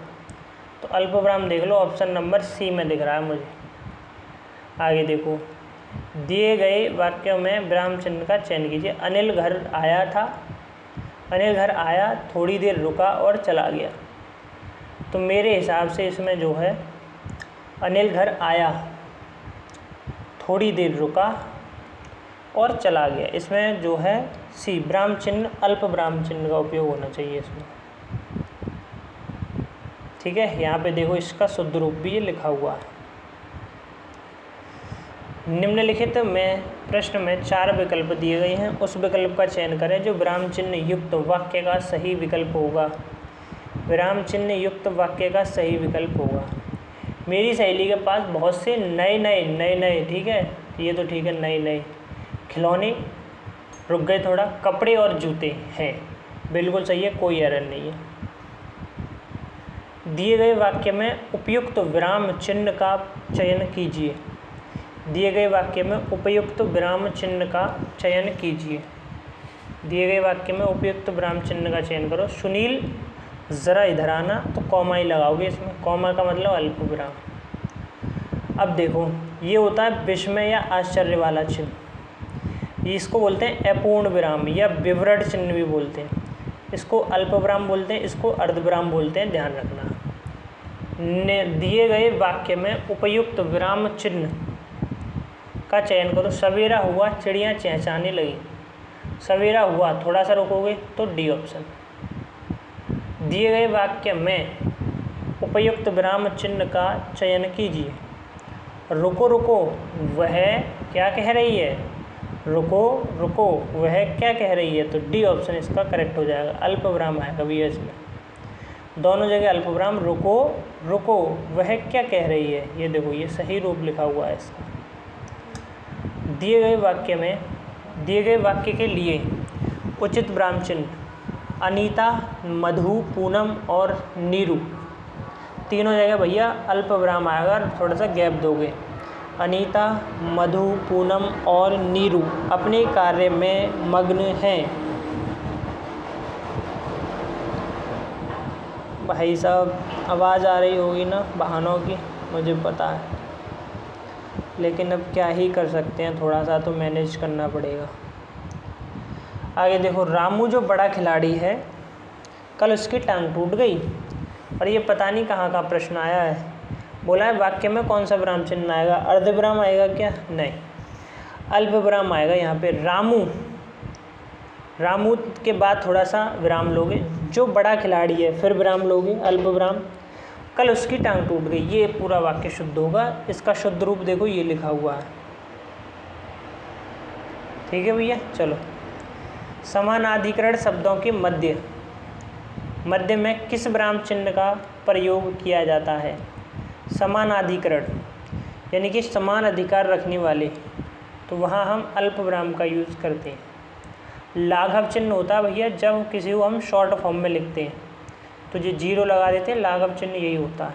तो अल्प विराम देख लो, ऑप्शन नंबर सी में दिख रहा है मुझे। आगे देखो, दिए गए वाक्यों में विराम चिन्ह का चयन कीजिए। अनिल घर आया था, अनिल घर आया, थोड़ी देर रुका और चला गया। तो मेरे हिसाब से इसमें जो है अनिल घर आया, थोड़ी देर रुका और चला गया, इसमें जो है सी विराम चिन्ह, अल्प विराम चिन्ह का उपयोग होना चाहिए इसमें। ठीक है, यहाँ पे देखो इसका शुद्ध रूप भी ये लिखा हुआ है। निम्नलिखित में प्रश्न में 4 विकल्प दिए गए हैं, उस विकल्प का चयन करें जो विराम चिन्ह युक्त वाक्य का सही विकल्प होगा। विराम चिन्ह युक्त वाक्य का सही विकल्प होगा। मेरी सहेली के पास बहुत से नए, ठीक है, ये तो ठीक है, नए खिलौने, रुक गए थोड़ा, कपड़े और जूते हैं। बिल्कुल सही है, कोई एरर नहीं है। दिए गए वाक्य में उपयुक्त विराम चिन्ह का चयन कीजिए। दिए गए वाक्य में उपयुक्त विराम चिन्ह का चयन कीजिए। दिए गए वाक्य में उपयुक्त विराम चिन्ह का चयन करो। सुनील ज़रा इधर आना, तो कॉमा ही लगाओगे इसमें, कॉमा का मतलब अल्प विराम। अब देखो, ये होता है विस्मय या आश्चर्य वाला चिन्ह, इसको बोलते हैं अपूर्ण विराम या विवरण चिन्ह भी बोलते हैं। इसको अल्प विराम बोलते हैं, इसको अर्धविराम बोलते हैं, ध्यान रखना। दिए गए वाक्य में उपयुक्त विराम चिन्ह का चयन करो। सवेरा हुआ, चिड़ियाँ चहचहाने लगी। सवेरा हुआ, थोड़ा सा रुकोगे तो डी ऑप्शन। दिए गए वाक्य में उपयुक्त विराम चिन्ह का चयन कीजिए। रुको रुको वह क्या कह रही है, रुको रुको वह क्या कह रही है, तो डी ऑप्शन इसका करेक्ट हो जाएगा। अल्प विराम आएगा भैया इसमें, दोनों जगह अल्प विराम। रुको रुको वह क्या कह रही है, ये देखो ये सही रूप लिखा हुआ है इसका। दिए गए वाक्य के लिए उचित विराम चिन्ह अनीता, मधु, पूनम और नीरू, तीनों जगह भैया अल्प विराम आएगा, थोड़ा सा गैप दोगे। अनीता, मधु, पूनम और नीरू अपने कार्य में मग्न हैं। भाई साहब आवाज़ आ रही होगी ना वाहनों की, मुझे पता है, लेकिन अब क्या ही कर सकते हैं, थोड़ा सा तो मैनेज करना पड़ेगा। आगे देखो, रामू जो बड़ा खिलाड़ी है, कल उसकी टांग टूट गई, और ये पता नहीं कहाँ का प्रश्न आया है। बोला है वाक्य में कौन सा विराम चिन्ह आएगा, अर्धविराम आएगा क्या, नहीं, अल्प विराम आएगा यहाँ पे। रामू रामू के बाद थोड़ा सा विराम लोगे, जो बड़ा खिलाड़ी है फिर विराम लोगे, अल्प विराम, कल उसकी टांग टूट गई, ये पूरा वाक्य शुद्ध होगा। इसका शुद्ध रूप देखो ये लिखा हुआ है, ठीक है भैया। चलो, समानाधिकरण शब्दों के मध्य में किस विराम चिन्ह का प्रयोग किया जाता है? समानाधिकरण यानी कि समान अधिकार रखने वाले, तो वहाँ हम अल्प विराम का यूज़ करते हैं। लाघव चिन्ह होता है भैया जब किसी को हम शॉर्ट फॉर्म में लिखते हैं, तो जो जीरो लगा देते हैं, लाघव चिन्ह यही होता है।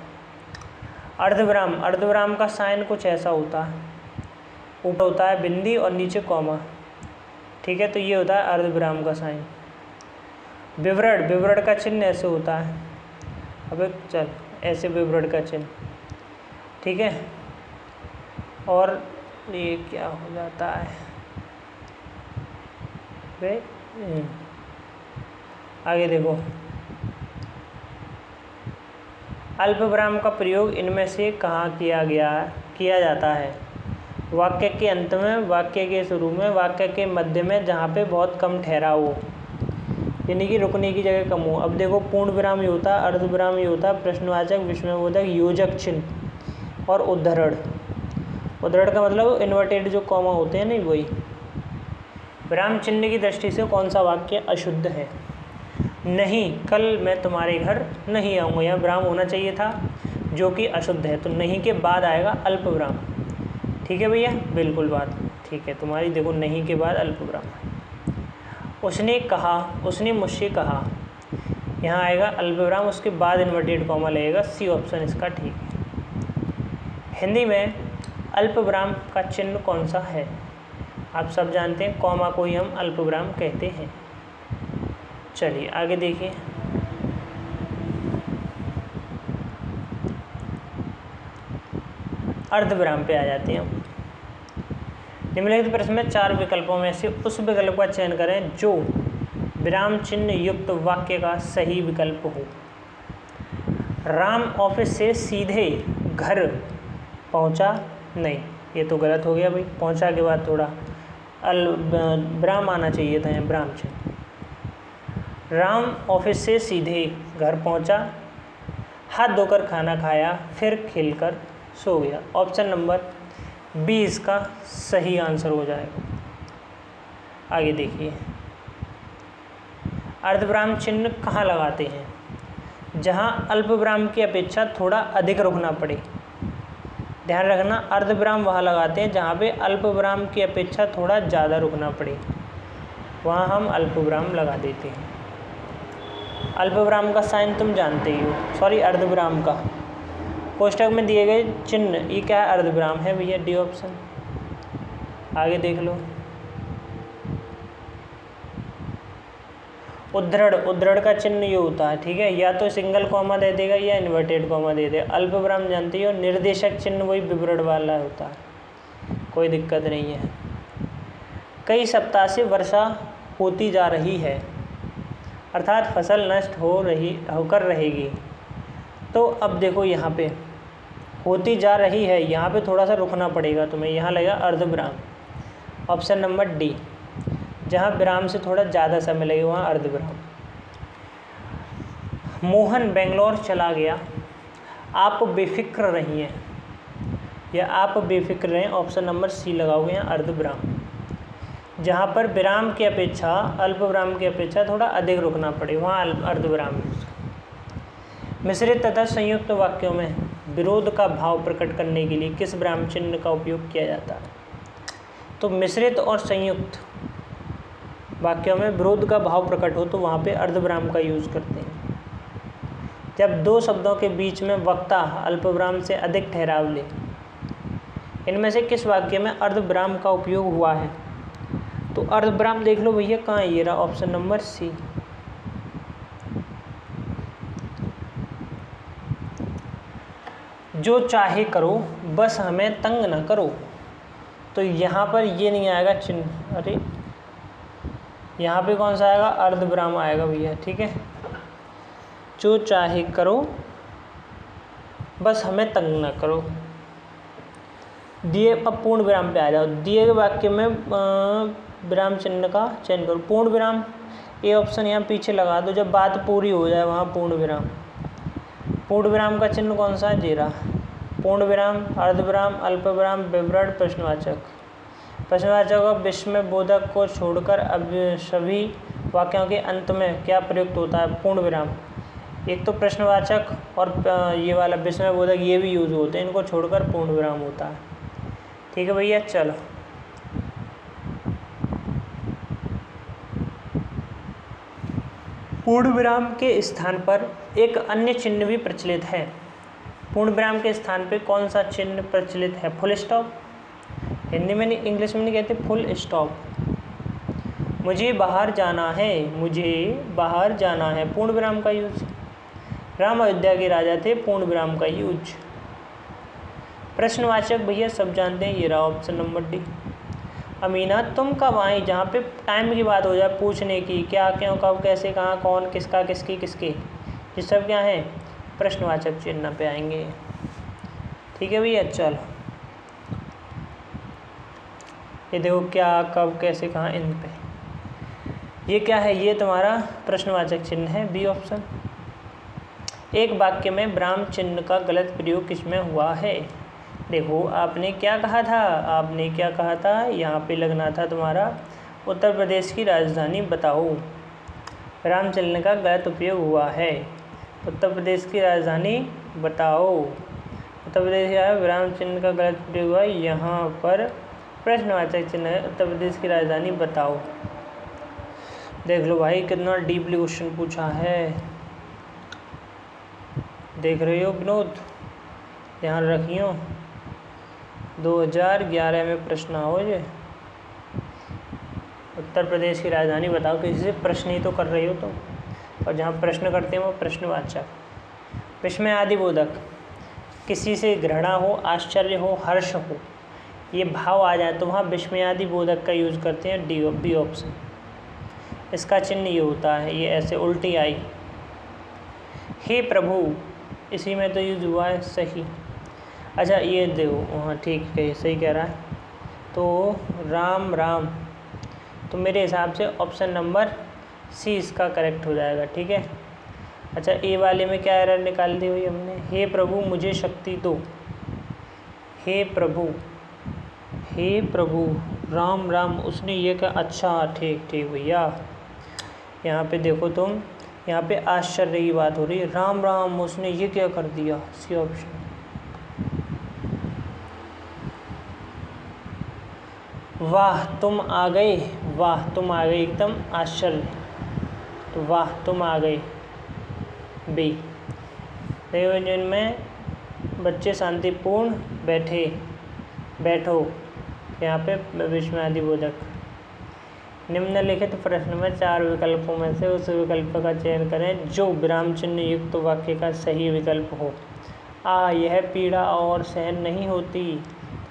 अर्धविराम, अर्धविराम का साइन कुछ ऐसा होता है, ऊपर होता है बिंदी और नीचे कॉमा, ठीक है, तो ये होता है अर्धविराम का साइन। विवरण, विवरण का चिन्ह ऐसे होता है, अबे चल ऐसे विवरण का चिन्ह, ठीक है। और ये क्या हो जाता है वे, आगे देखो, अल्प विराम का प्रयोग इनमें से कहाँ किया जाता है? वाक्य के अंत में, वाक्य के शुरू में, वाक्य के मध्य में, जहाँ पे बहुत कम ठहराव हो, यानी कि रुकने की जगह कम हो। अब देखो, पूर्ण विराम ये होता है, अर्ध विराम ये होता है, प्रश्नवाचक, विस्मयबोधक, योजक चिन्ह और उद्धरण। उद्धरण का मतलब इन्वर्टेड जो कॉमा होते हैं नहीं, वही। विराम चिन्ह की दृष्टि से कौन सा वाक्य अशुद्ध है? नहीं, कल मैं तुम्हारे घर नहीं आऊँगा, यहाँ विराम होना चाहिए था, जो कि अशुद्ध है, तो नहीं के बाद आएगा अल्प विराम, ठीक है भैया, बिल्कुल बात ठीक है तुम्हारी। देखो, नहीं के बाद अल्प विराम। उसने कहा, उसने मुझसे कहा, यहाँ आएगा अल्प विराम, उसके बाद इन्वर्टेड कॉमा लगेगा, सी ऑप्शन इसका ठीक है। हिंदी में अल्प विराम का चिन्ह कौन सा है? आप सब जानते हैं, कॉमा को ही हम अल्प विराम कहते हैं। चलिए आगे देखिए, अर्धविराम पे आ जाते हैं हम। निम्नलिखित प्रश्न में 4 विकल्पों में से उस विकल्प का चयन करें जो विराम चिन्ह युक्त वाक्य का सही विकल्प हो। राम ऑफिस से सीधे घर पहुंचा नहीं, ये तो गलत हो गया भाई, पहुंचा के बाद थोड़ा विराम आना चाहिए था, यहाँ विराम चिन्ह। राम ऑफिस से सीधे घर पहुंचा, हाथ धोकर खाना खाया, फिर खेलकर सो गया। ऑप्शन नंबर बी इसका सही आंसर हो जाएगा। आगे देखिए, अर्धविराम चिन्ह कहाँ लगाते हैं? जहाँ अल्पविराम की अपेक्षा थोड़ा अधिक रुकना पड़े। ध्यान रखना, अर्धविराम वहाँ लगाते हैं जहाँ पे अल्पविराम की अपेक्षा थोड़ा ज़्यादा रुकना पड़े, वहाँ हम अल्पविराम लगा देते हैं। अल्पविराम का साइन तुम जानते ही हो, सॉरी अर्धविराम का, कोष्टक में दिए गए चिन्ह, ये क्या है? अर्धविराम है भैया, डी ऑप्शन। आगे देख लो, उद्धरण, उद्धरण का चिन्ह ये होता है, ठीक है, या तो सिंगल कॉमा दे देगा या इन्वर्टेड कॉमा दे देगा। अल्पविराम जानते हो, निर्देशक चिन्ह वही विवरण वाला होता है, कोई दिक्कत नहीं है। कई सप्ताह से वर्षा होती जा रही है, अर्थात फसल नष्ट होकर रहेगी। तो अब देखो, यहाँ पे होती जा रही है, यहाँ पे थोड़ा सा रुकना पड़ेगा तुम्हें, यहाँ लगेगा अर्धविराम। ऑप्शन नंबर डी, जहाँ विराम से थोड़ा ज़्यादा समय लगे वहाँ अर्धविराम। मोहन बेंगलोर चला गया, आप बेफिक्र रहिए, या आप बेफिक्र रहें, ऑप्शन नंबर सी लगाओगे यहाँ अर्धविराम। जहाँ पर विराम की अपेक्षा, अल्पविराम की अपेक्षा थोड़ा अधिक रुकना पड़े वहाँ अर्धविराम। मिश्रित तथा संयुक्त वाक्यों में विरोध का भाव प्रकट करने के लिए किस विराम चिन्ह का उपयोग किया जाता है? तो मिश्रित और संयुक्त वाक्यों में विरोध का भाव प्रकट हो तो वहाँ पे अर्धविराम का यूज़ करते हैं। जब दो शब्दों के बीच में वक्ता अल्पविराम से अधिक ठहराव ले, इनमें से किस वाक्य में अर्धविराम का उपयोग हुआ है? तो अर्धविराम देख लो भैया, कहाँ है? ये रहा ऑप्शन नंबर सी। जो चाहे करो, बस हमें तंग न करो, तो यहाँ पर ये नहीं आएगा चिन्ह, अरे यहाँ पे कौन सा आएगा? अर्धविराम आएगा भैया, ठीक है। जो चाहे करो, बस हमें तंग न करो। दिए, अब पूर्ण विराम पे आ जाओ। दिए गए वाक्य में विराम चिन्ह का चयन करो। पूर्ण विराम, ये ऑप्शन यहाँ पीछे लगा दो, जब बात पूरी हो जाए वहाँ पूर्ण विराम। पूर्ण विराम का चिन्ह कौन सा है? जीरा। पूर्ण विराम, अर्धविराम, अल्प विराम, विवरण, प्रश्नवाचक। प्रश्नवाचक और विस्मय बोधक को छोड़कर अब सभी वाक्यों के अंत में क्या प्रयुक्त होता है? पूर्ण विराम। एक तो प्रश्नवाचक और ये वाला विस्मय बोधक ये भी यूज होते हैं, इनको छोड़कर पूर्ण विराम होता है। ठीक है भैया, चलो। पूर्ण विराम के स्थान पर एक अन्य चिन्ह भी प्रचलित है। पूर्ण विराम के स्थान पर कौन सा चिन्ह प्रचलित है? Full stop. हिंदी में नहीं, इंग्लिश में नहीं कहते फुल स्टॉप। मुझे बाहर जाना है, मुझे बाहर जाना है, पूर्ण विराम का यूज। राम अयोध्या के राजा थे, पूर्ण विराम का यूज। प्रश्नवाचक भैया सब जानते हैं, ये रहा ऑप्शन नंबर डी। अमीना तुम कब आई, जहाँ पे टाइम की बात हो जाए पूछने की, क्या, क्यों, कब, कैसे, कहाँ, कौन, किसका, किसकी, किसके, ये सब क्या है? प्रश्नवाचक चिन्ह पे आएंगे। ठीक है भैया, चलो। ये देखो, क्या, कब, कैसे, कहाँ, इन पे ये क्या है? ये तुम्हारा प्रश्नवाचक चिन्ह है, बी ऑप्शन। एक वाक्य में विराम चिन्ह का गलत प्रयोग किसमें हुआ है? देखो, आपने क्या कहा था? आपने क्या कहा था? यहाँ पे लगना था तुम्हारा उत्तर प्रदेश की राजधानी बताओ। विराम चिन्ह का गलत उपयोग हुआ है। उत्तर प्रदेश की राजधानी बताओ। उत्तर प्रदेश का विराम चिन्ह का गलत प्रयोग हुआ, यहाँ पर प्रश्नवाचक चिन्ह है, उत्तर प्रदेश की राजधानी बताओ। देख लो भाई, कितना डीपली क्वेश्चन पूछा है, देख रहे हो विनोद, ध्यान रखियो। 2011 में प्रश्न आओ ये, उत्तर प्रदेश की राजधानी बताओ। किसी से प्रश्न ही तो कर रही हो तुम, और जहाँ प्रश्न करते हैं वो प्रश्नवाचक। विस्मय आदि बोधक, किसी से घृणा हो, आश्चर्य हो, हर्ष हो, ये भाव आ जाए तो वहाँ विस्मय आदि बोधक का यूज करते हैं, डी बी ऑप्शन। इसका चिन्ह ये होता है, ये ऐसे उल्टी आई। हे प्रभु, इसी में तो यूज हुआ है, सही। अच्छा ये देखो, हाँ ठीक है, सही कह रहा है। तो राम राम, तो मेरे हिसाब से ऑप्शन नंबर सी इसका करेक्ट हो जाएगा। ठीक है। अच्छा, ए वाले में क्या एरर निकाल दी हुई हमने? हे प्रभु मुझे शक्ति दो। हे प्रभु, हे प्रभु, राम राम, उसने ये कहा। अच्छा ठीक ठीक भैया, यहाँ पे देखो तुम, यहाँ पे आश्चर्य की बात हो रही है। राम राम, उसने ये क्या कर दिया, सी ऑप्शन। वाह तुम आ गए, वाह तुम आ गए, एकदम आश्चर्य, तो वाह तुम आ गए, बी। देखो जिनमें बच्चे शांतिपूर्ण बैठे, बैठो, यहाँ पे विस्मय आदि बोधक। निम्नलिखित प्रश्न में 4 विकल्पों में से उस विकल्प का चयन करें जो विराम चिन्ह युक्त वाक्य का सही विकल्प हो। आ, यह पीड़ा और सहन नहीं होती,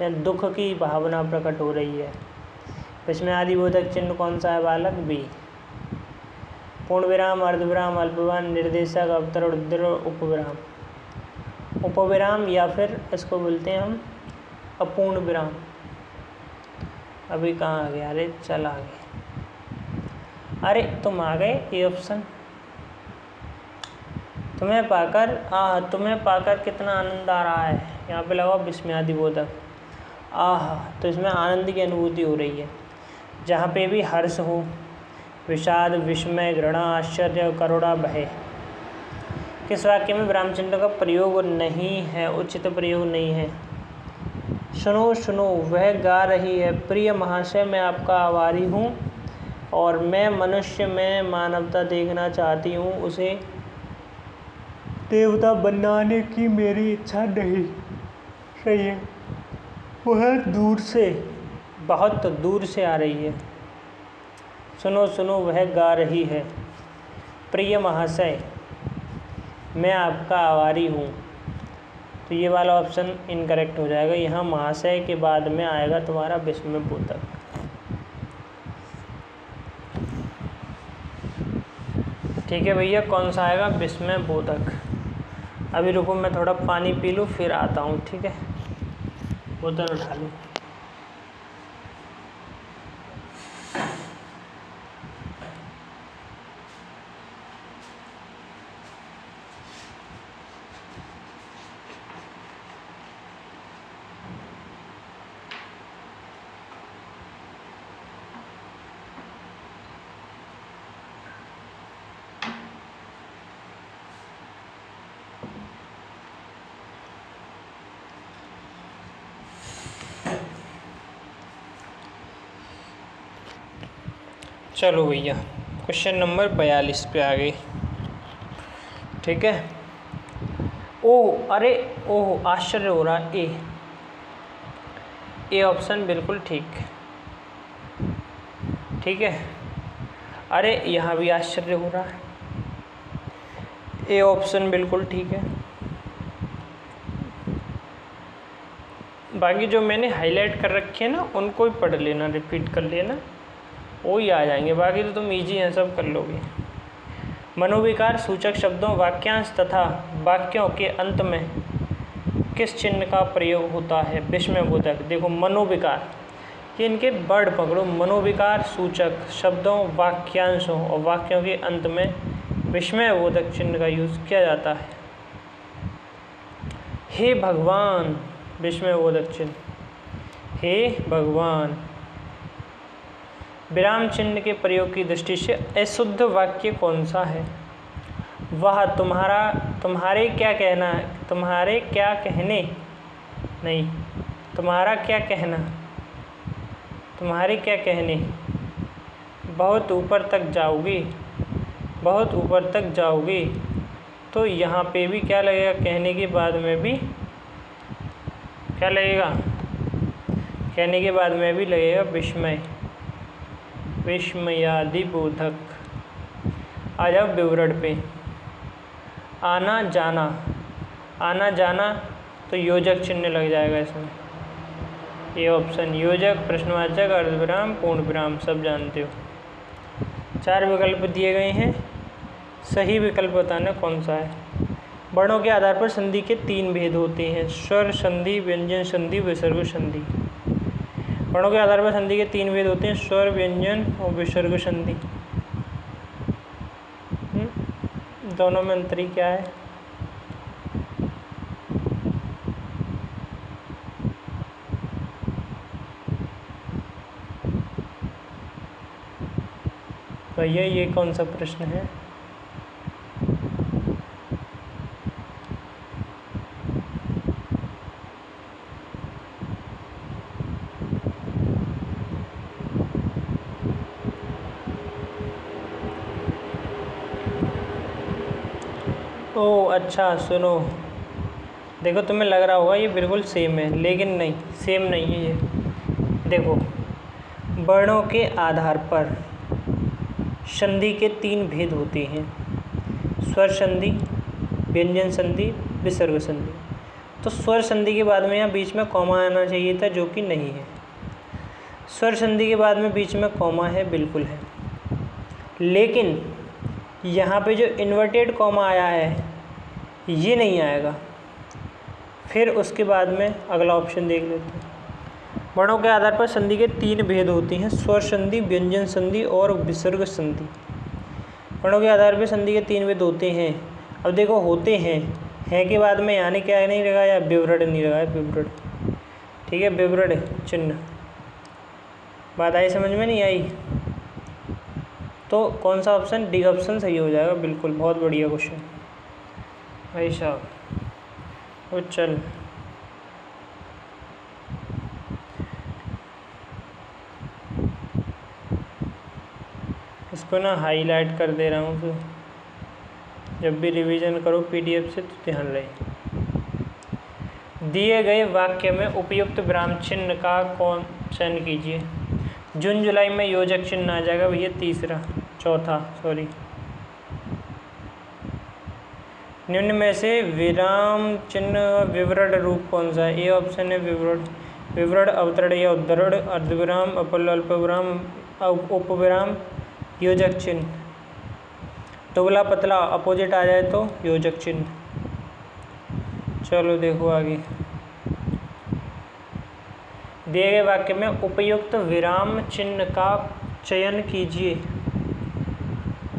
दुख की भावना प्रकट हो रही है। विस्मय आदि बोधक चिन्ह कौन सा है बालक? बी। पूर्ण विराम, अर्धविराम, अल्पविराम, निर्देशक, अवतरण, उद्धरण, उपविराम। उपविराम या फिर इसको बोलते हैं हम अपूर्ण विराम। अभी कहाँ आ गया? अरे चल आ गए, अरे तुम आ गए, ये ऑप्शन। तुम्हें पाकर कितना आनंद आ रहा है, यहाँ पे लगाओ विस्मय आदि बोधक। आह, तो इसमें आनंद की अनुभूति हो रही है। जहाँ पे भी हर्ष हो, विषाद, विस्मय, घृणा, आश्चर्य, करुणा, भय। किस वाक्य में विराम चिन्ह का प्रयोग नहीं है, उचित प्रयोग नहीं है? सुनो सुनो, वह गा रही है, प्रिय महाशय मैं आपका आभारी हूँ और मैं मनुष्य में मानवता देखना चाहती हूँ, उसे देवता बनाने की मेरी इच्छा नहीं। सही है। वह दूर से, बहुत दूर से आ रही है। सुनो सुनो, वह गा रही है, प्रिय महाशय मैं आपका आभारी हूँ। तो ये वाला ऑप्शन इनकरेक्ट हो जाएगा। यहाँ महाशय के बाद में आएगा तुम्हारा विस्मय बोधक। ठीक है भैया, कौन सा आएगा? विस्मय बोधक। अभी रुको, मैं थोड़ा पानी पी लूँ फिर आता हूँ। ठीक है, बोतल उठा लूँ। चलो भैया क्वेश्चन नंबर 42 पे आ गए। ठीक है। ओह अरे ओह आश्चर्य हो रहा है। ए ऑप्शन बिल्कुल ठीक। ठीक है। अरे यहाँ भी आश्चर्य हो रहा है। ए ऑप्शन बिल्कुल ठीक है। बाकी जो मैंने हाईलाइट कर रखे हैं ना उनको ही पढ़ लेना, रिपीट कर लेना, वो ही आ जाएंगे। बाकी तो तुम इजी हैं, सब कर लोगे। मनोविकार सूचक शब्दों, वाक्यांश तथा वाक्यों के अंत में किस चिन्ह का प्रयोग होता है? विस्मयबोधक। देखो मनोविकार, ये इनके वर्ड पकड़ो। मनोविकार सूचक शब्दों, वाक्यांशों और वाक्यों के अंत में विस्मयबोधक चिन्ह का यूज किया जाता है। हे भगवान, विस्मयबोधक चिन्ह। हे भगवान। विराम चिन्ह के प्रयोग की दृष्टि से अशुद्ध वाक्य कौन सा है? वह तुम्हारे क्या कहना, तुम्हारे क्या कहने, नहीं, तुम्हारा क्या कहना, तुम्हारे क्या कहने, बहुत ऊपर तक जाओगी, बहुत ऊपर तक जाओगी। तो यहाँ पे भी क्या लगेगा? कहने के बाद में भी क्या लगेगा? कहने के बाद में भी लगेगा विस्मय, विस्मयादिबोधक। आ जाओ विवरण पे। आना जाना, आना जाना तो योजक चिन्ह लग जाएगा इसमें। ये ऑप्शन योजक, प्रश्नवाचक, अर्धविराम, पूर्ण विराम, सब जानते हो। 4 विकल्प दिए गए हैं, सही विकल्प बताना कौन सा है। वर्णों के आधार पर संधि के 3 भेद होते हैं, स्वर संधि, व्यंजन संधि, विसर्ग संधि। वर्णों के आधार पर संधि के 3 भेद होते हैं, स्वर, व्यंजन और विसर्ग संधि। दोनों में अंतर क्या है? भैया ये कौन सा प्रश्न है? ओह अच्छा, सुनो, देखो तुम्हें लग रहा होगा ये बिल्कुल सेम है, लेकिन नहीं, सेम नहीं है ये। देखो, वर्णों के आधार पर संधि के 3 भेद होते हैं, स्वर संधि, व्यंजन संधि, विसर्ग संधि। तो स्वर संधि के बाद में यहाँ बीच में कॉमा आना चाहिए था, जो कि नहीं है। स्वर संधि के बाद में बीच में कॉमा है, बिल्कुल है, लेकिन यहाँ पे जो इन्वर्टेड कॉमा आया है ये नहीं आएगा। फिर उसके बाद में अगला ऑप्शन देख लेते हैं। वर्णों के आधार पर संधि के 3 भेद होते हैं, स्वर संधि, व्यंजन संधि और विसर्ग संधि। वर्णों के आधार पर संधि के 3 भेद होते हैं। अब देखो, होते हैं के बाद में यानी क्या नहीं लगाया? विवरण नहीं लगाया, विवरण। ठीक है, विवरण चिन्ह। बात आई समझ में? नहीं आई तो कौन सा ऑप्शन? डी ऑप्शन सही हो जाएगा, बिल्कुल। बहुत बढ़िया क्वेश्चन भाई साहब। वो चल, इसको ना हाईलाइट कर दे रहा हूँ, तो जब भी रिवीजन करो पीडीएफ से तो ध्यान रहे। दिए गए वाक्य में उपयुक्त विराम चिन्ह का कौन चयन कीजिए? जून जुलाई में योजक चिन्ह आ जाएगा भैया, चौथा सॉरी। निम्न में से विराम चिन्ह विवरण रूप कौन सा है? ए ऑप्शन है विवरण, विवरण, अवतरण या उद्धरण, अर्धविराम, अल्पविराम, उपविराम, योजक चिन्ह। दुबला पतला अपोजिट आ जाए तो योजक चिन्ह। चलो देखो आगे। दिए गए वाक्य में उपयुक्त विराम चिन्ह का चयन कीजिए।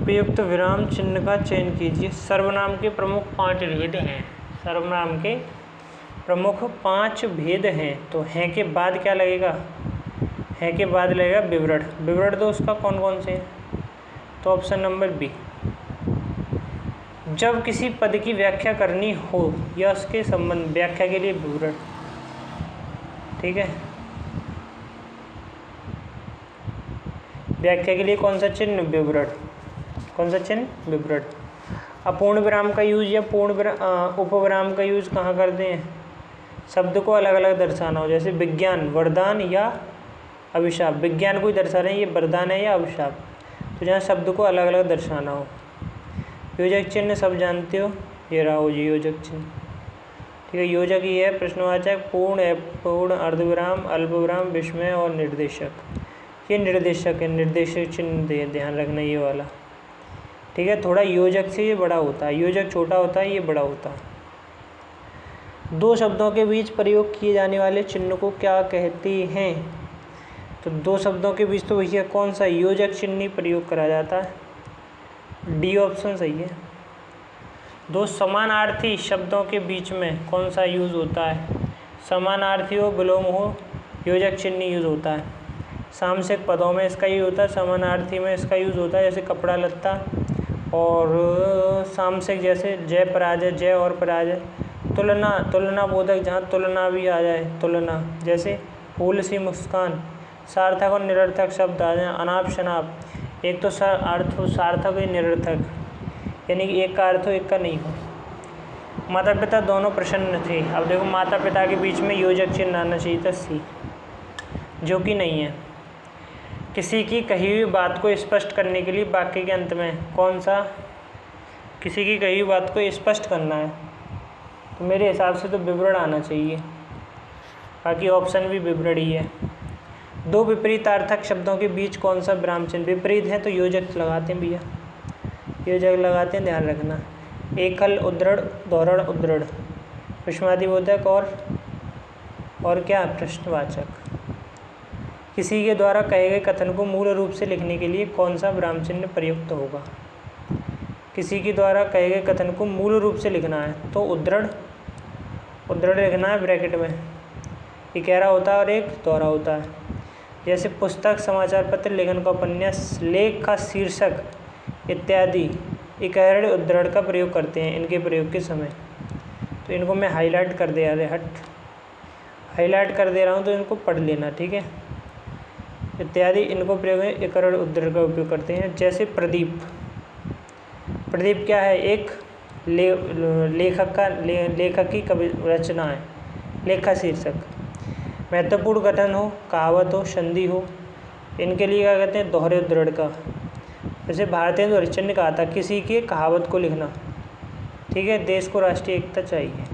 उपयुक्त विराम चिन्ह का चयन कीजिए। सर्वनाम के प्रमुख 5 भेद हैं। सर्वनाम के प्रमुख 5 भेद हैं, तो हैं के बाद क्या लगेगा? हैं के बाद लगेगा विवरण। विवरण तो उसका कौन कौन से हैं? तो ऑप्शन नंबर बी। जब किसी पद की व्याख्या करनी हो या उसके संबंध व्याख्या के लिए विवरण। ठीक है, व्याख्या के लिए कौन सा चिन्ह? विवरण। कौन सा चिन्ह? विवरण। अपूर्ण विराम का यूज या उपविराम का यूज कहाँ करते हैं? शब्द को अलग अलग दर्शाना हो, जैसे विज्ञान वरदान या अभिशाप। विज्ञान को ही दर्शा रहे हैं, ये वरदान है या अभिशाप, तो जहाँ शब्द को अलग अलग दर्शाना हो। योजक चिन्ह सब जानते हो, ये रहा हो जी योजक चिन्ह। ठीक है, योजक ही है प्रश्नवाचक, पूर्ण, पूर्ण, अर्धविराम, अल्पविराम, विस्मय और निर्देशक। ये निर्देशक है, निर्देशक चिन्ह ध्यान रखना ये वाला। ठीक है, थोड़ा योजक से ये बड़ा होता है, योजक छोटा होता है, ये बड़ा होता है। दो शब्दों के बीच प्रयोग किए जाने वाले चिन्ह को क्या कहते हैं? तो दो शब्दों के बीच तो भैया कौन सा योजक चिन्ह प्रयोग करा जाता है? डी ऑप्शन सही है। दो समानार्थी शब्दों के बीच में कौन सा यूज़ होता है? समानार्थी हो, विलोम हो, योजक चिन्ह यूज़ होता है। सामसिक पदों में इसका यूज़ होता है, समानार्थी में इसका यूज़ होता है, जैसे कपड़ा लत्ता। और सामसिक जैसे जय पराजय, जय और पराजय। तुलना, तुलना बोधक जहाँ तुलना भी आ जाए, तुलना, जैसे फूल सी मुस्कान। सार्थक और निरर्थक शब्द आ जाए, अनाप शनाप। एक तो अर्थ हो सार्थक या निरर्थक, यानी कि एक का अर्थ हो एक का नहीं हो। माता पिता दोनों प्रसन्न थे। अब देखो माता पिता के बीच में योजक चिन्ह आना चाहिए था सी, जो कि नहीं है। किसी की कही हुई बात को स्पष्ट करने के लिए वाक्य के अंत में कौन सा? किसी की कही हुई बात को स्पष्ट करना है, तो मेरे हिसाब से तो विवरण आना चाहिए, बाकी ऑप्शन भी विवरण ही है। दो विपरीतार्थक शब्दों के बीच कौन सा विराम चिन्ह? विपरीत है तो योजक लगाते हैं भैया, योजक लगाते हैं, ध्यान रखना। एकल उद्धृढ़, दोहरण उद्धृढ़, विस्मयादिबोधक और क्या? प्रश्नवाचक। किसी के द्वारा कहे गए कथन को मूल रूप से लिखने के लिए कौन सा विराम चिन्ह प्रयुक्त होगा? किसी के द्वारा कहे गए कथन को मूल रूप से लिखना है तो उद्धृढ़, उद्धृढ़ लिखना है ब्रैकेट में। एक गहरा होता है और एक दोहरा होता है। जैसे पुस्तक, समाचार पत्र, लेखन का उपन्यास, लेख का शीर्षक इत्यादि इकहरण उद्धरण का प्रयोग करते हैं इनके प्रयोग के समय। तो इनको मैं हाईलाइट कर दे हाईलाइट कर दे रहा हूँ, तो इनको पढ़ लेना, ठीक है। इत्यादि इनको प्रयोग में इकहरण उद्धरण का उपयोग करते हैं। जैसे प्रदीप, प्रदीप क्या है? एक लेखक की कवि रचना है, लेख का शीर्षक। महत्वपूर्ण कथन हो, कहावत हो, संधि हो, इनके लिए क्या कहते हैं? दोहरे उद्धरण का। जैसे भारतेंदु हरिश्चंद्र ने कहा था किसी की कहावत को लिखना, ठीक है। देश को राष्ट्रीय एकता चाहिए।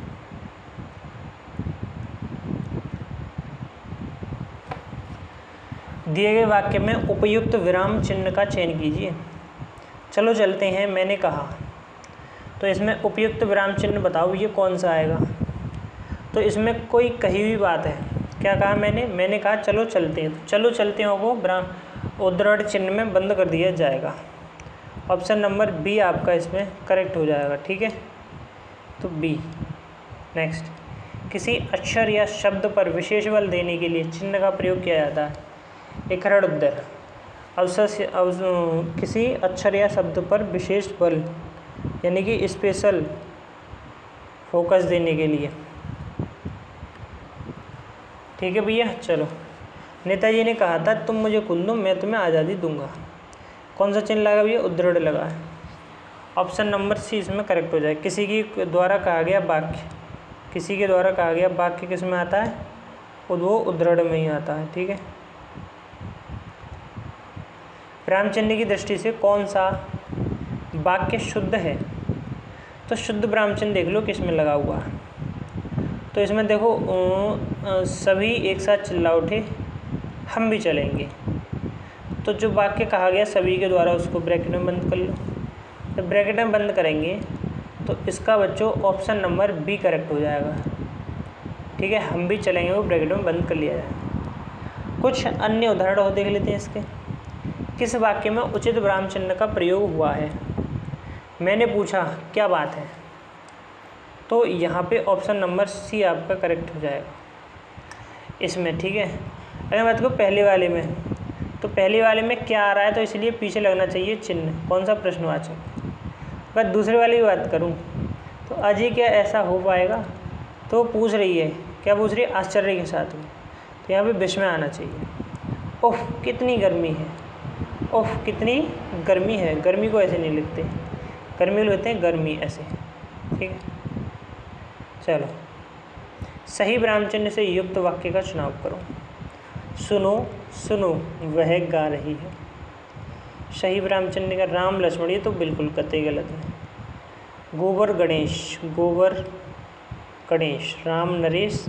दिए गए वाक्य में उपयुक्त विराम चिन्ह का चयन कीजिए। चलो चलते हैं, मैंने कहा, तो इसमें उपयुक्त विराम चिन्ह बताओ ये कौन सा आएगा। तो इसमें कोई कही हुई बात है, क्या कहा मैंने कहा चलो चलते हैं, तो चलो चलते हैं को विराम उद्धरण चिन्ह में बंद कर दिया जाएगा। ऑप्शन नंबर बी आपका इसमें करेक्ट हो जाएगा, ठीक है। तो बी। नेक्स्ट, किसी अक्षर या शब्द पर विशेष बल देने के लिए चिन्ह का प्रयोग किया जाता है। इकहरण उद्धरण किसी अक्षर या शब्द पर विशेष बल यानी कि स्पेशल फोकस देने के लिए, ठीक है भैया। चलो, नेताजी ने कहा था तुम मुझे खून दो मैं तुम्हें आज़ादी दूंगा। कौन सा चिन्ह लगा भैया? उद्धरण लगा है। ऑप्शन नंबर सी इसमें करेक्ट हो जाए। किसी के द्वारा कहा गया वाक्य, किसी के द्वारा कहा गया वाक्य किस में आता है? वो उद्धरण में ही आता है, ठीक है। विराम चिन्ह की दृष्टि से कौन सा वाक्य शुद्ध है? तो शुद्ध विराम चिन्ह देख लो किस में लगा हुआ है। तो इसमें देखो सभी एक साथ चिल्ला उठे हम भी चलेंगे। तो जो वाक्य कहा गया सभी के द्वारा उसको ब्रैकेट में बंद कर लो। जब ब्रैकेट में बंद करेंगे तो इसका बच्चों ऑप्शन नंबर बी करेक्ट हो जाएगा, ठीक है। हम भी चलेंगे वो ब्रैकेट में बंद कर लिया जाए। कुछ अन्य उदाहरण और देख लेते हैं इसके। किस वाक्य में उचित विराम चिन्ह का प्रयोग हुआ है? मैंने पूछा क्या बात है, तो यहाँ पे ऑप्शन नंबर सी आपका करेक्ट हो जाएगा इसमें, ठीक है। अगर बात को पहले वाले में, तो पहले वाले में क्या आ रहा है, तो इसलिए पीछे लगना चाहिए चिन्ह, कौन सा? प्रश्नवाचक। अगर दूसरे वाले की बात करूँ तो अजय क्या ऐसा हो पाएगा, तो पूछ रही है, क्या पूछ रही है? आश्चर्य के साथ में, तो यहाँ पे विस्मय आना चाहिए। ओह कितनी गर्मी है, ओफ कितनी गर्मी है, गर्मी को ऐसे नहीं लिखते, गर्मी को लिखते हैं गर्मी ऐसे, ठीक है। चलो, सही विराम चिन्ह से युक्त वाक्य का चुनाव करो। सुनो सुनो वह गा रही है। सही विराम चिन्ह का राम लक्ष्मण, ये तो बिल्कुल कतई गलत है। गोबर गणेश, गोबर गणेश, राम नरेश,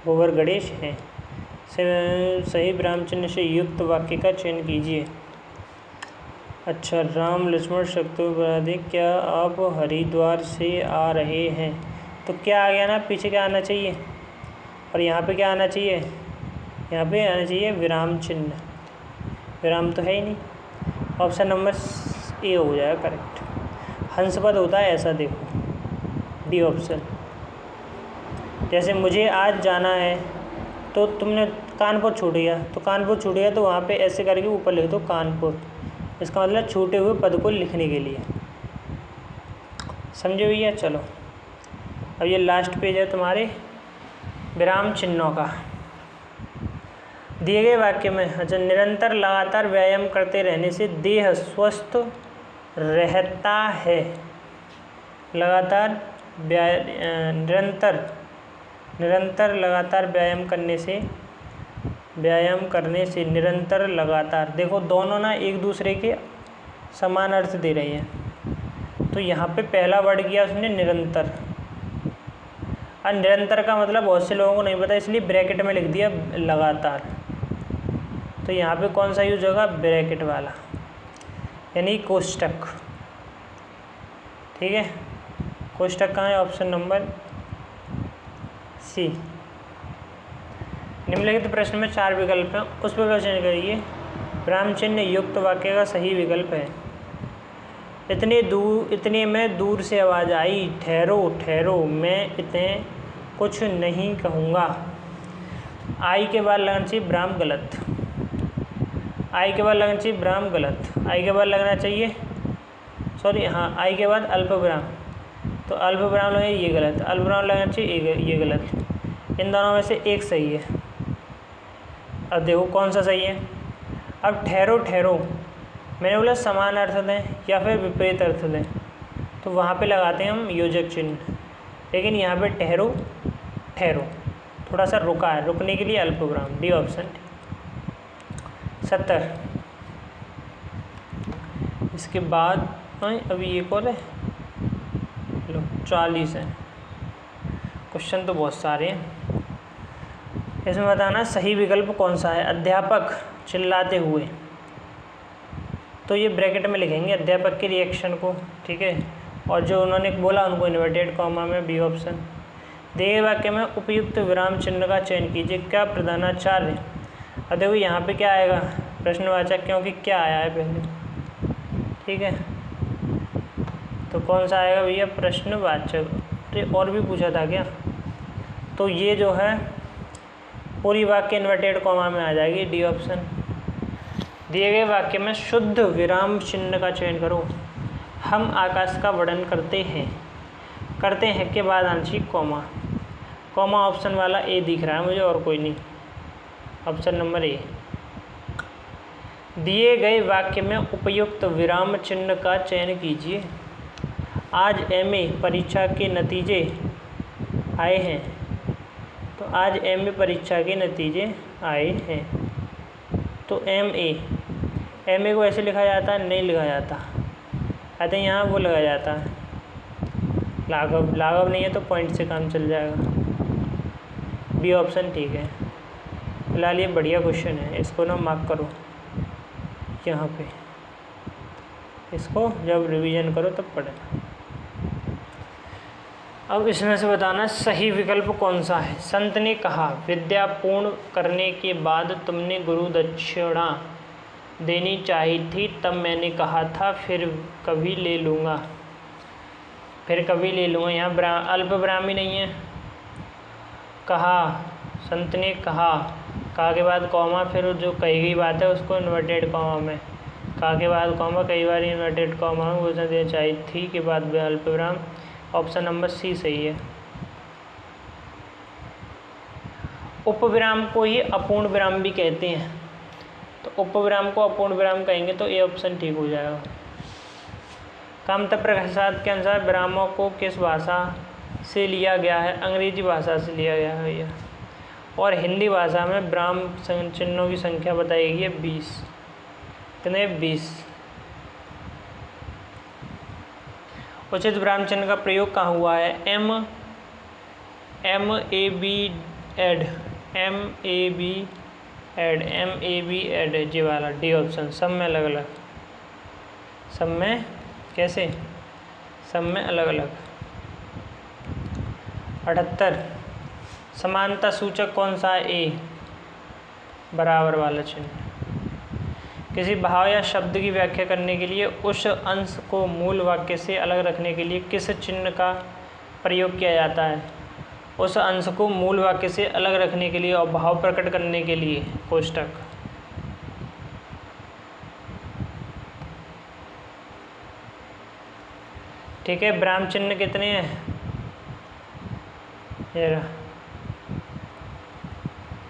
गोबर गणेश हैं। सही विराम चिन्ह से युक्त वाक्य का चयन कीजिए। अच्छा, राम लक्ष्मण शत्रुघ्न, क्या आप हरिद्वार से आ रहे हैं? तो क्या आ गया ना, पीछे क्या आना चाहिए, और यहाँ पे क्या आना चाहिए, यहाँ पे आना चाहिए विराम चिन्ह। विराम तो है ही नहीं, ऑप्शन नंबर ए हो जाएगा करेक्ट। हंसपद होता है ऐसा, देखो डी ऑप्शन। जैसे मुझे आज जाना है, तो तुमने कानपुर छूट गया, तो कानपुर छूट गया तो वहाँ पे ऐसे करके ऊपर लिख दो कानपुर, इसका मतलब छूटे हुए पद को लिखने के लिए, समझे भैया। चलो, अब ये लास्ट पेज है तुम्हारे विराम चिन्हों का। दिए गए वाक्य में, अच्छा, निरंतर लगातार व्यायाम करते रहने से देह स्वस्थ रहता है। लगातार निरंतर लगातार व्यायाम करने से निरंतर लगातार, देखो दोनों ना एक दूसरे के समान अर्थ दे रहे हैं। तो यहाँ पे पहला वर्ड किया उसने निरंतर, और निरंतर का मतलब बहुत से लोगों को नहीं पता, इसलिए ब्रैकेट में लिख दिया लगातार। तो यहाँ पे कौन सा यूज होगा, ब्रैकेट वाला, यानी कोष्टक, ठीक है। कोष्टक कहाँ है, ऑप्शन नंबर सी। निम्नलिखित प्रश्न में 4 विकल्प हैं, उस पर विचार करिए। विराम चिन्ह युक्त वाक्य का सही विकल्प है। इतने में दूर से आवाज़ आई, ठहरो ठहरो मैं इतने कुछ नहीं कहूँगा। आई के बाद लगना चाहिए विराम, गलत। आई के बाद लगना चाहिए विराम, गलत। आई के बाद लगना चाहिए, सॉरी हाँ, आई के बाद अल्प विराम, तो अल्प विराम लगे, ये गलत। अल्प विराम लगना चाहिए, ये गलत। इन दोनों में से एक सही है। अब देखो कौन सा सही है। अब ठहरो ठहरो, मैंने बोला समान अर्थ दें या फिर विपरीत अर्थ दें, तो वहाँ पे लगाते हैं हम योजक चिन्ह, लेकिन यहाँ पे ठहरो ठहरो थोड़ा सा रुका है, रुकने के लिए अल्प विराम, डी ऑप्शन। 70। इसके बाद अभी एक और है, लो 40 है। क्वेश्चन तो बहुत सारे हैं, इसमें बताना सही विकल्प कौन सा है। अध्यापक चिल्लाते हुए, तो ये ब्रैकेट में लिखेंगे अध्यापक के रिएक्शन को, ठीक है, और जो उन्होंने बोला उनको इन्वर्टेड कॉमा में, बी ऑप्शन। दिए वाक्य में उपयुक्त विराम चिन्ह का चयन कीजिए। क्या प्रधानाचार्य, अब देखो यहाँ पे क्या आएगा, प्रश्नवाचक, क्योंकि क्या आया है पहले, ठीक है। तो कौन सा आएगा भैया, प्रश्नवाचक। तो और भी पूछा था क्या, तो ये जो है पूरी वाक्य इन्वर्टेड कॉमा में आ जाएगी, डी ऑप्शन। दिए गए वाक्य में शुद्ध विराम चिन्ह का चयन करो। हम आकाश का वर्णन करते हैं के बाद आंशिक कॉमा, कॉमा ऑप्शन वाला ए दिख रहा है मुझे, और कोई नहीं, ऑप्शन नंबर ए। दिए गए वाक्य में उपयुक्त विराम चिन्ह का चयन कीजिए। आज एमए परीक्षा के नतीजे आए हैं, तो आज एमए परीक्षा के नतीजे आए हैं, तो एमए को ऐसे लिखा जाता है, नहीं लिखा जाता, अतः यहाँ वो लगा जाता है लाघव नहीं है तो पॉइंट से काम चल जाएगा, बी ऑप्शन ठीक है। फिलहाल ये बढ़िया क्वेश्चन है, इसको ना मार्क करो यहाँ पे, इसको जब रिवीजन करो तब पढ़ना। अब इसमें से बताना सही विकल्प कौन सा है। संत ने कहा, विद्या पूर्ण करने के बाद तुमने गुरु दक्षिणा देनी चाहिए थी, तब मैंने कहा था फिर कभी ले लूँगा। यहाँ अल्प विराम ही नहीं है। कहा, संत ने कहा, कहा के बाद कॉमा, फिर जो कही गई बात है उसको इन्वर्टेड कॉमा में, कहा के बाद कॉमा, कई बार इन्वर्टेड कॉमा में घोषणा देनी चाहिए थी के बाद अल्प विराम, ऑप्शन नंबर सी सही है। उपविराम को ही अपूर्ण विराम भी कहते हैं, तो उपविराम को अपूर्ण विराम कहेंगे तो ए ऑप्शन ठीक हो जाएगा। कामता प्रसाद के अनुसार विरामों को किस भाषा से लिया गया है? अंग्रेजी भाषा से लिया गया है भैया। और हिंदी भाषा में विराम चिन्हों की संख्या बताई गई है 20। कितने? 20। उचित विराम चिन्ह का प्रयोग कहाँ हुआ है? एड जी वाला डी ऑप्शन। सब में अलग अलग, सब में कैसे? सब में अलग अलग। 78 समानता सूचक कौन सा है? ए बराबर वाला चिन्ह। किसी भाव या शब्द की व्याख्या करने के लिए उस अंश को मूल वाक्य से अलग रखने के लिए किस चिन्ह का प्रयोग किया जाता है? उस अंश को मूल वाक्य से अलग रखने के लिए और भाव प्रकट करने के लिए कोष्टक। ठीक है, विराम चिन्ह कितने हैं? ये रहा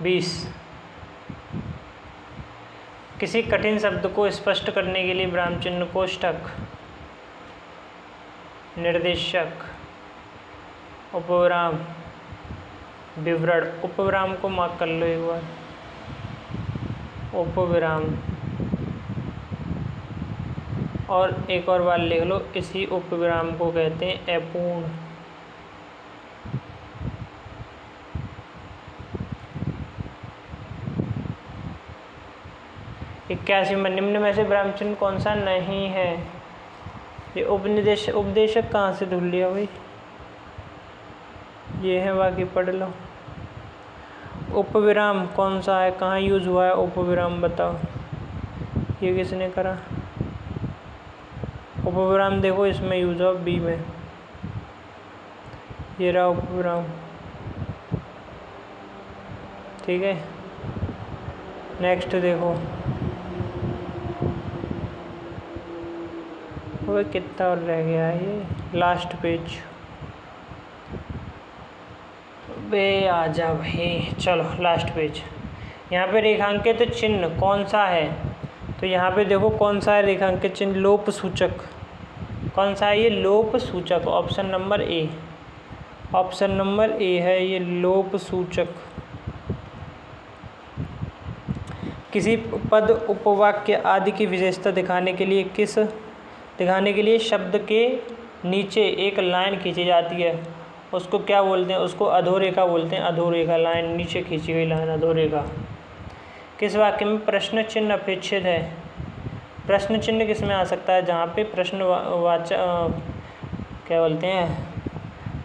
20। किसी कठिन शब्द को स्पष्ट करने के लिए विराम चिन्ह कोष्टक, निर्देशक, उपविराम, विवरण। उपविराम को मार्क कर लो एक बार। उपविराम और एक और बार लिख लो, इसी उपविराम को कहते हैं अपूर्ण। इक्यासी में निम्न में से विराम चिन्ह कौन सा नहीं है? ये उपदेशक कहाँ से ढूंढ लिया भाई? ये है, बाकी पढ़ लो। उपविराम कौन सा है? कहाँ यूज हुआ है उपविराम? बताओ, ये किसने करा? उपविराम देखो इसमें यूज हो, बी में। ये रहा उपविराम। ठीक है, नेक्स्ट देखो। वो कितना और रह गया है? ये लास्ट पेज। बे आजा भाई, चलो लास्ट पेज। यहाँ पे रेखांकित चिन्ह कौन सा है? तो यहाँ पे देखो कौन सा है रेखांकित चिन्ह? लोप सूचक। कौन सा है ये? लोप सूचक। Option number A. Option number A है ये लोप सूचक। किसी पद, उपवाक्य आदि की विशेषता दिखाने के लिए शब्द के नीचे एक लाइन खींची जाती है, उसको क्या बोलते हैं? उसको अधोरेखा बोलते हैं। अधोरेखा, लाइन नीचे खींची हुई लाइन अधोरेखा। किस वाक्य में प्रश्न चिन्ह अपेक्षित है? प्रश्न चिन्ह किस में आ सकता है? जहाँ पे प्रश्नवाचक क्या बोलते हैं,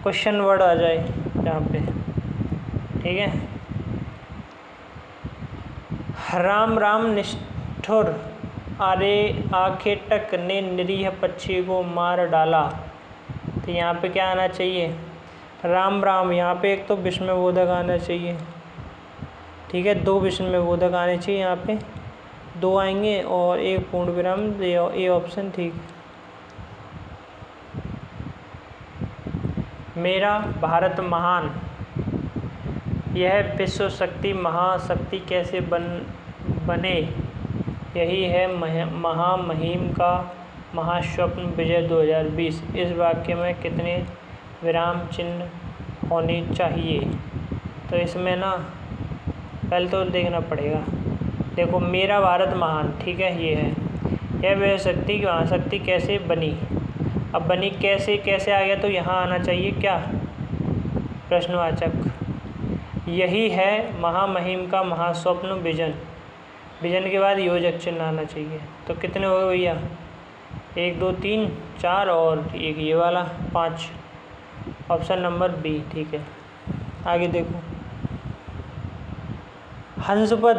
क्वेश्चन वर्ड आ जाए जहाँ पे। ठीक है, राम राम निष्ठुर अरे आखेटक ने निरीह पक्षी को मार डाला। तो यहाँ पे क्या आना चाहिए? राम राम। यहाँ पे एक तो विस्मयबोधक आना चाहिए। ठीक है, 2 विस्मयबोधक आने चाहिए। यहाँ पे 2 आएंगे और एक पूर्ण विराम। ए ऑप्शन ठीक। मेरा भारत महान, यह विश्व शक्ति महाशक्ति कैसे बने, यही है महामहिम का महास्वप्न विजय 2020। इस वाक्य में कितने विराम चिन्ह होने चाहिए? तो इसमें ना पहले तो देखना पड़ेगा। देखो, मेरा भारत महान, ठीक है, ये है। यह वह शक्ति की महाशक्ति कैसे बनी। अब बनी कैसे आ गया? तो यहाँ आना चाहिए क्या? प्रश्नवाचक। यही है महामहिम का महास्वप्न विजन। विजन के बाद योजक चिन्ह आना चाहिए। तो कितने हो गए भैया? 1 2 3 4 और एक ये वाला 5। ऑप्शन नंबर बी ठीक है। आगे देखो, हंसपद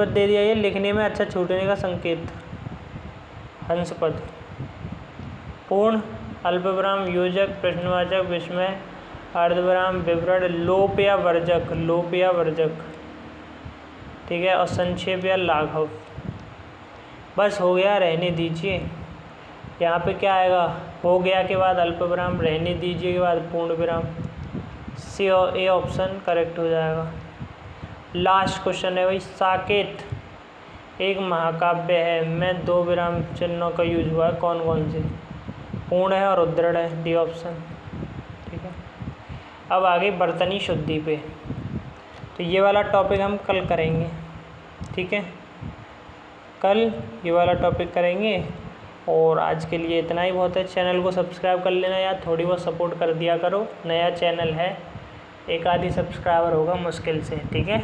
दे दिया, ये लिखने में अच्छा छूटने का संकेत। हंसपद पूर्ण, अल्पविराम, योजक, प्रश्नवाचक, विस्मय, अर्धविराम, विवरण, लोप या वर्जक। ठीक है, और संक्षेप या लाघव। बस हो गया, रहने दीजिए। यहाँ पे क्या आएगा? हो गया के बाद अल्पविराम, रहने दीजिए के बाद पूर्ण विराम। सी और ए ऑप्शन करेक्ट हो जाएगा। लास्ट क्वेश्चन है भाई, साकेत एक महाकाव्य है में 2 विराम चिन्हों का यूज हुआ है, कौन कौन से? पूर्ण है और उद्धृढ़ है, डी ऑप्शन। ठीक है, अब आगे बर्तनी शुद्धि पे, तो ये वाला टॉपिक हम कल करेंगे। ठीक है, कल ये वाला टॉपिक करेंगे, और आज के लिए इतना ही बहुत है। चैनल को सब्सक्राइब कर लेना यार, थोड़ी बहुत सपोर्ट कर दिया करो, नया चैनल है, एक आधी सब्सक्राइबर होगा मुश्किल से। ठीक है,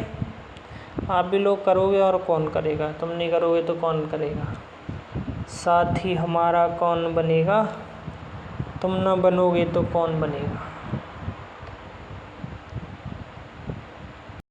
आप भी लोग करोगे और कौन करेगा, तुम नहीं करोगे तो कौन करेगा, साथी हमारा कौन बनेगा, तुम ना बनोगे तो कौन बनेगा।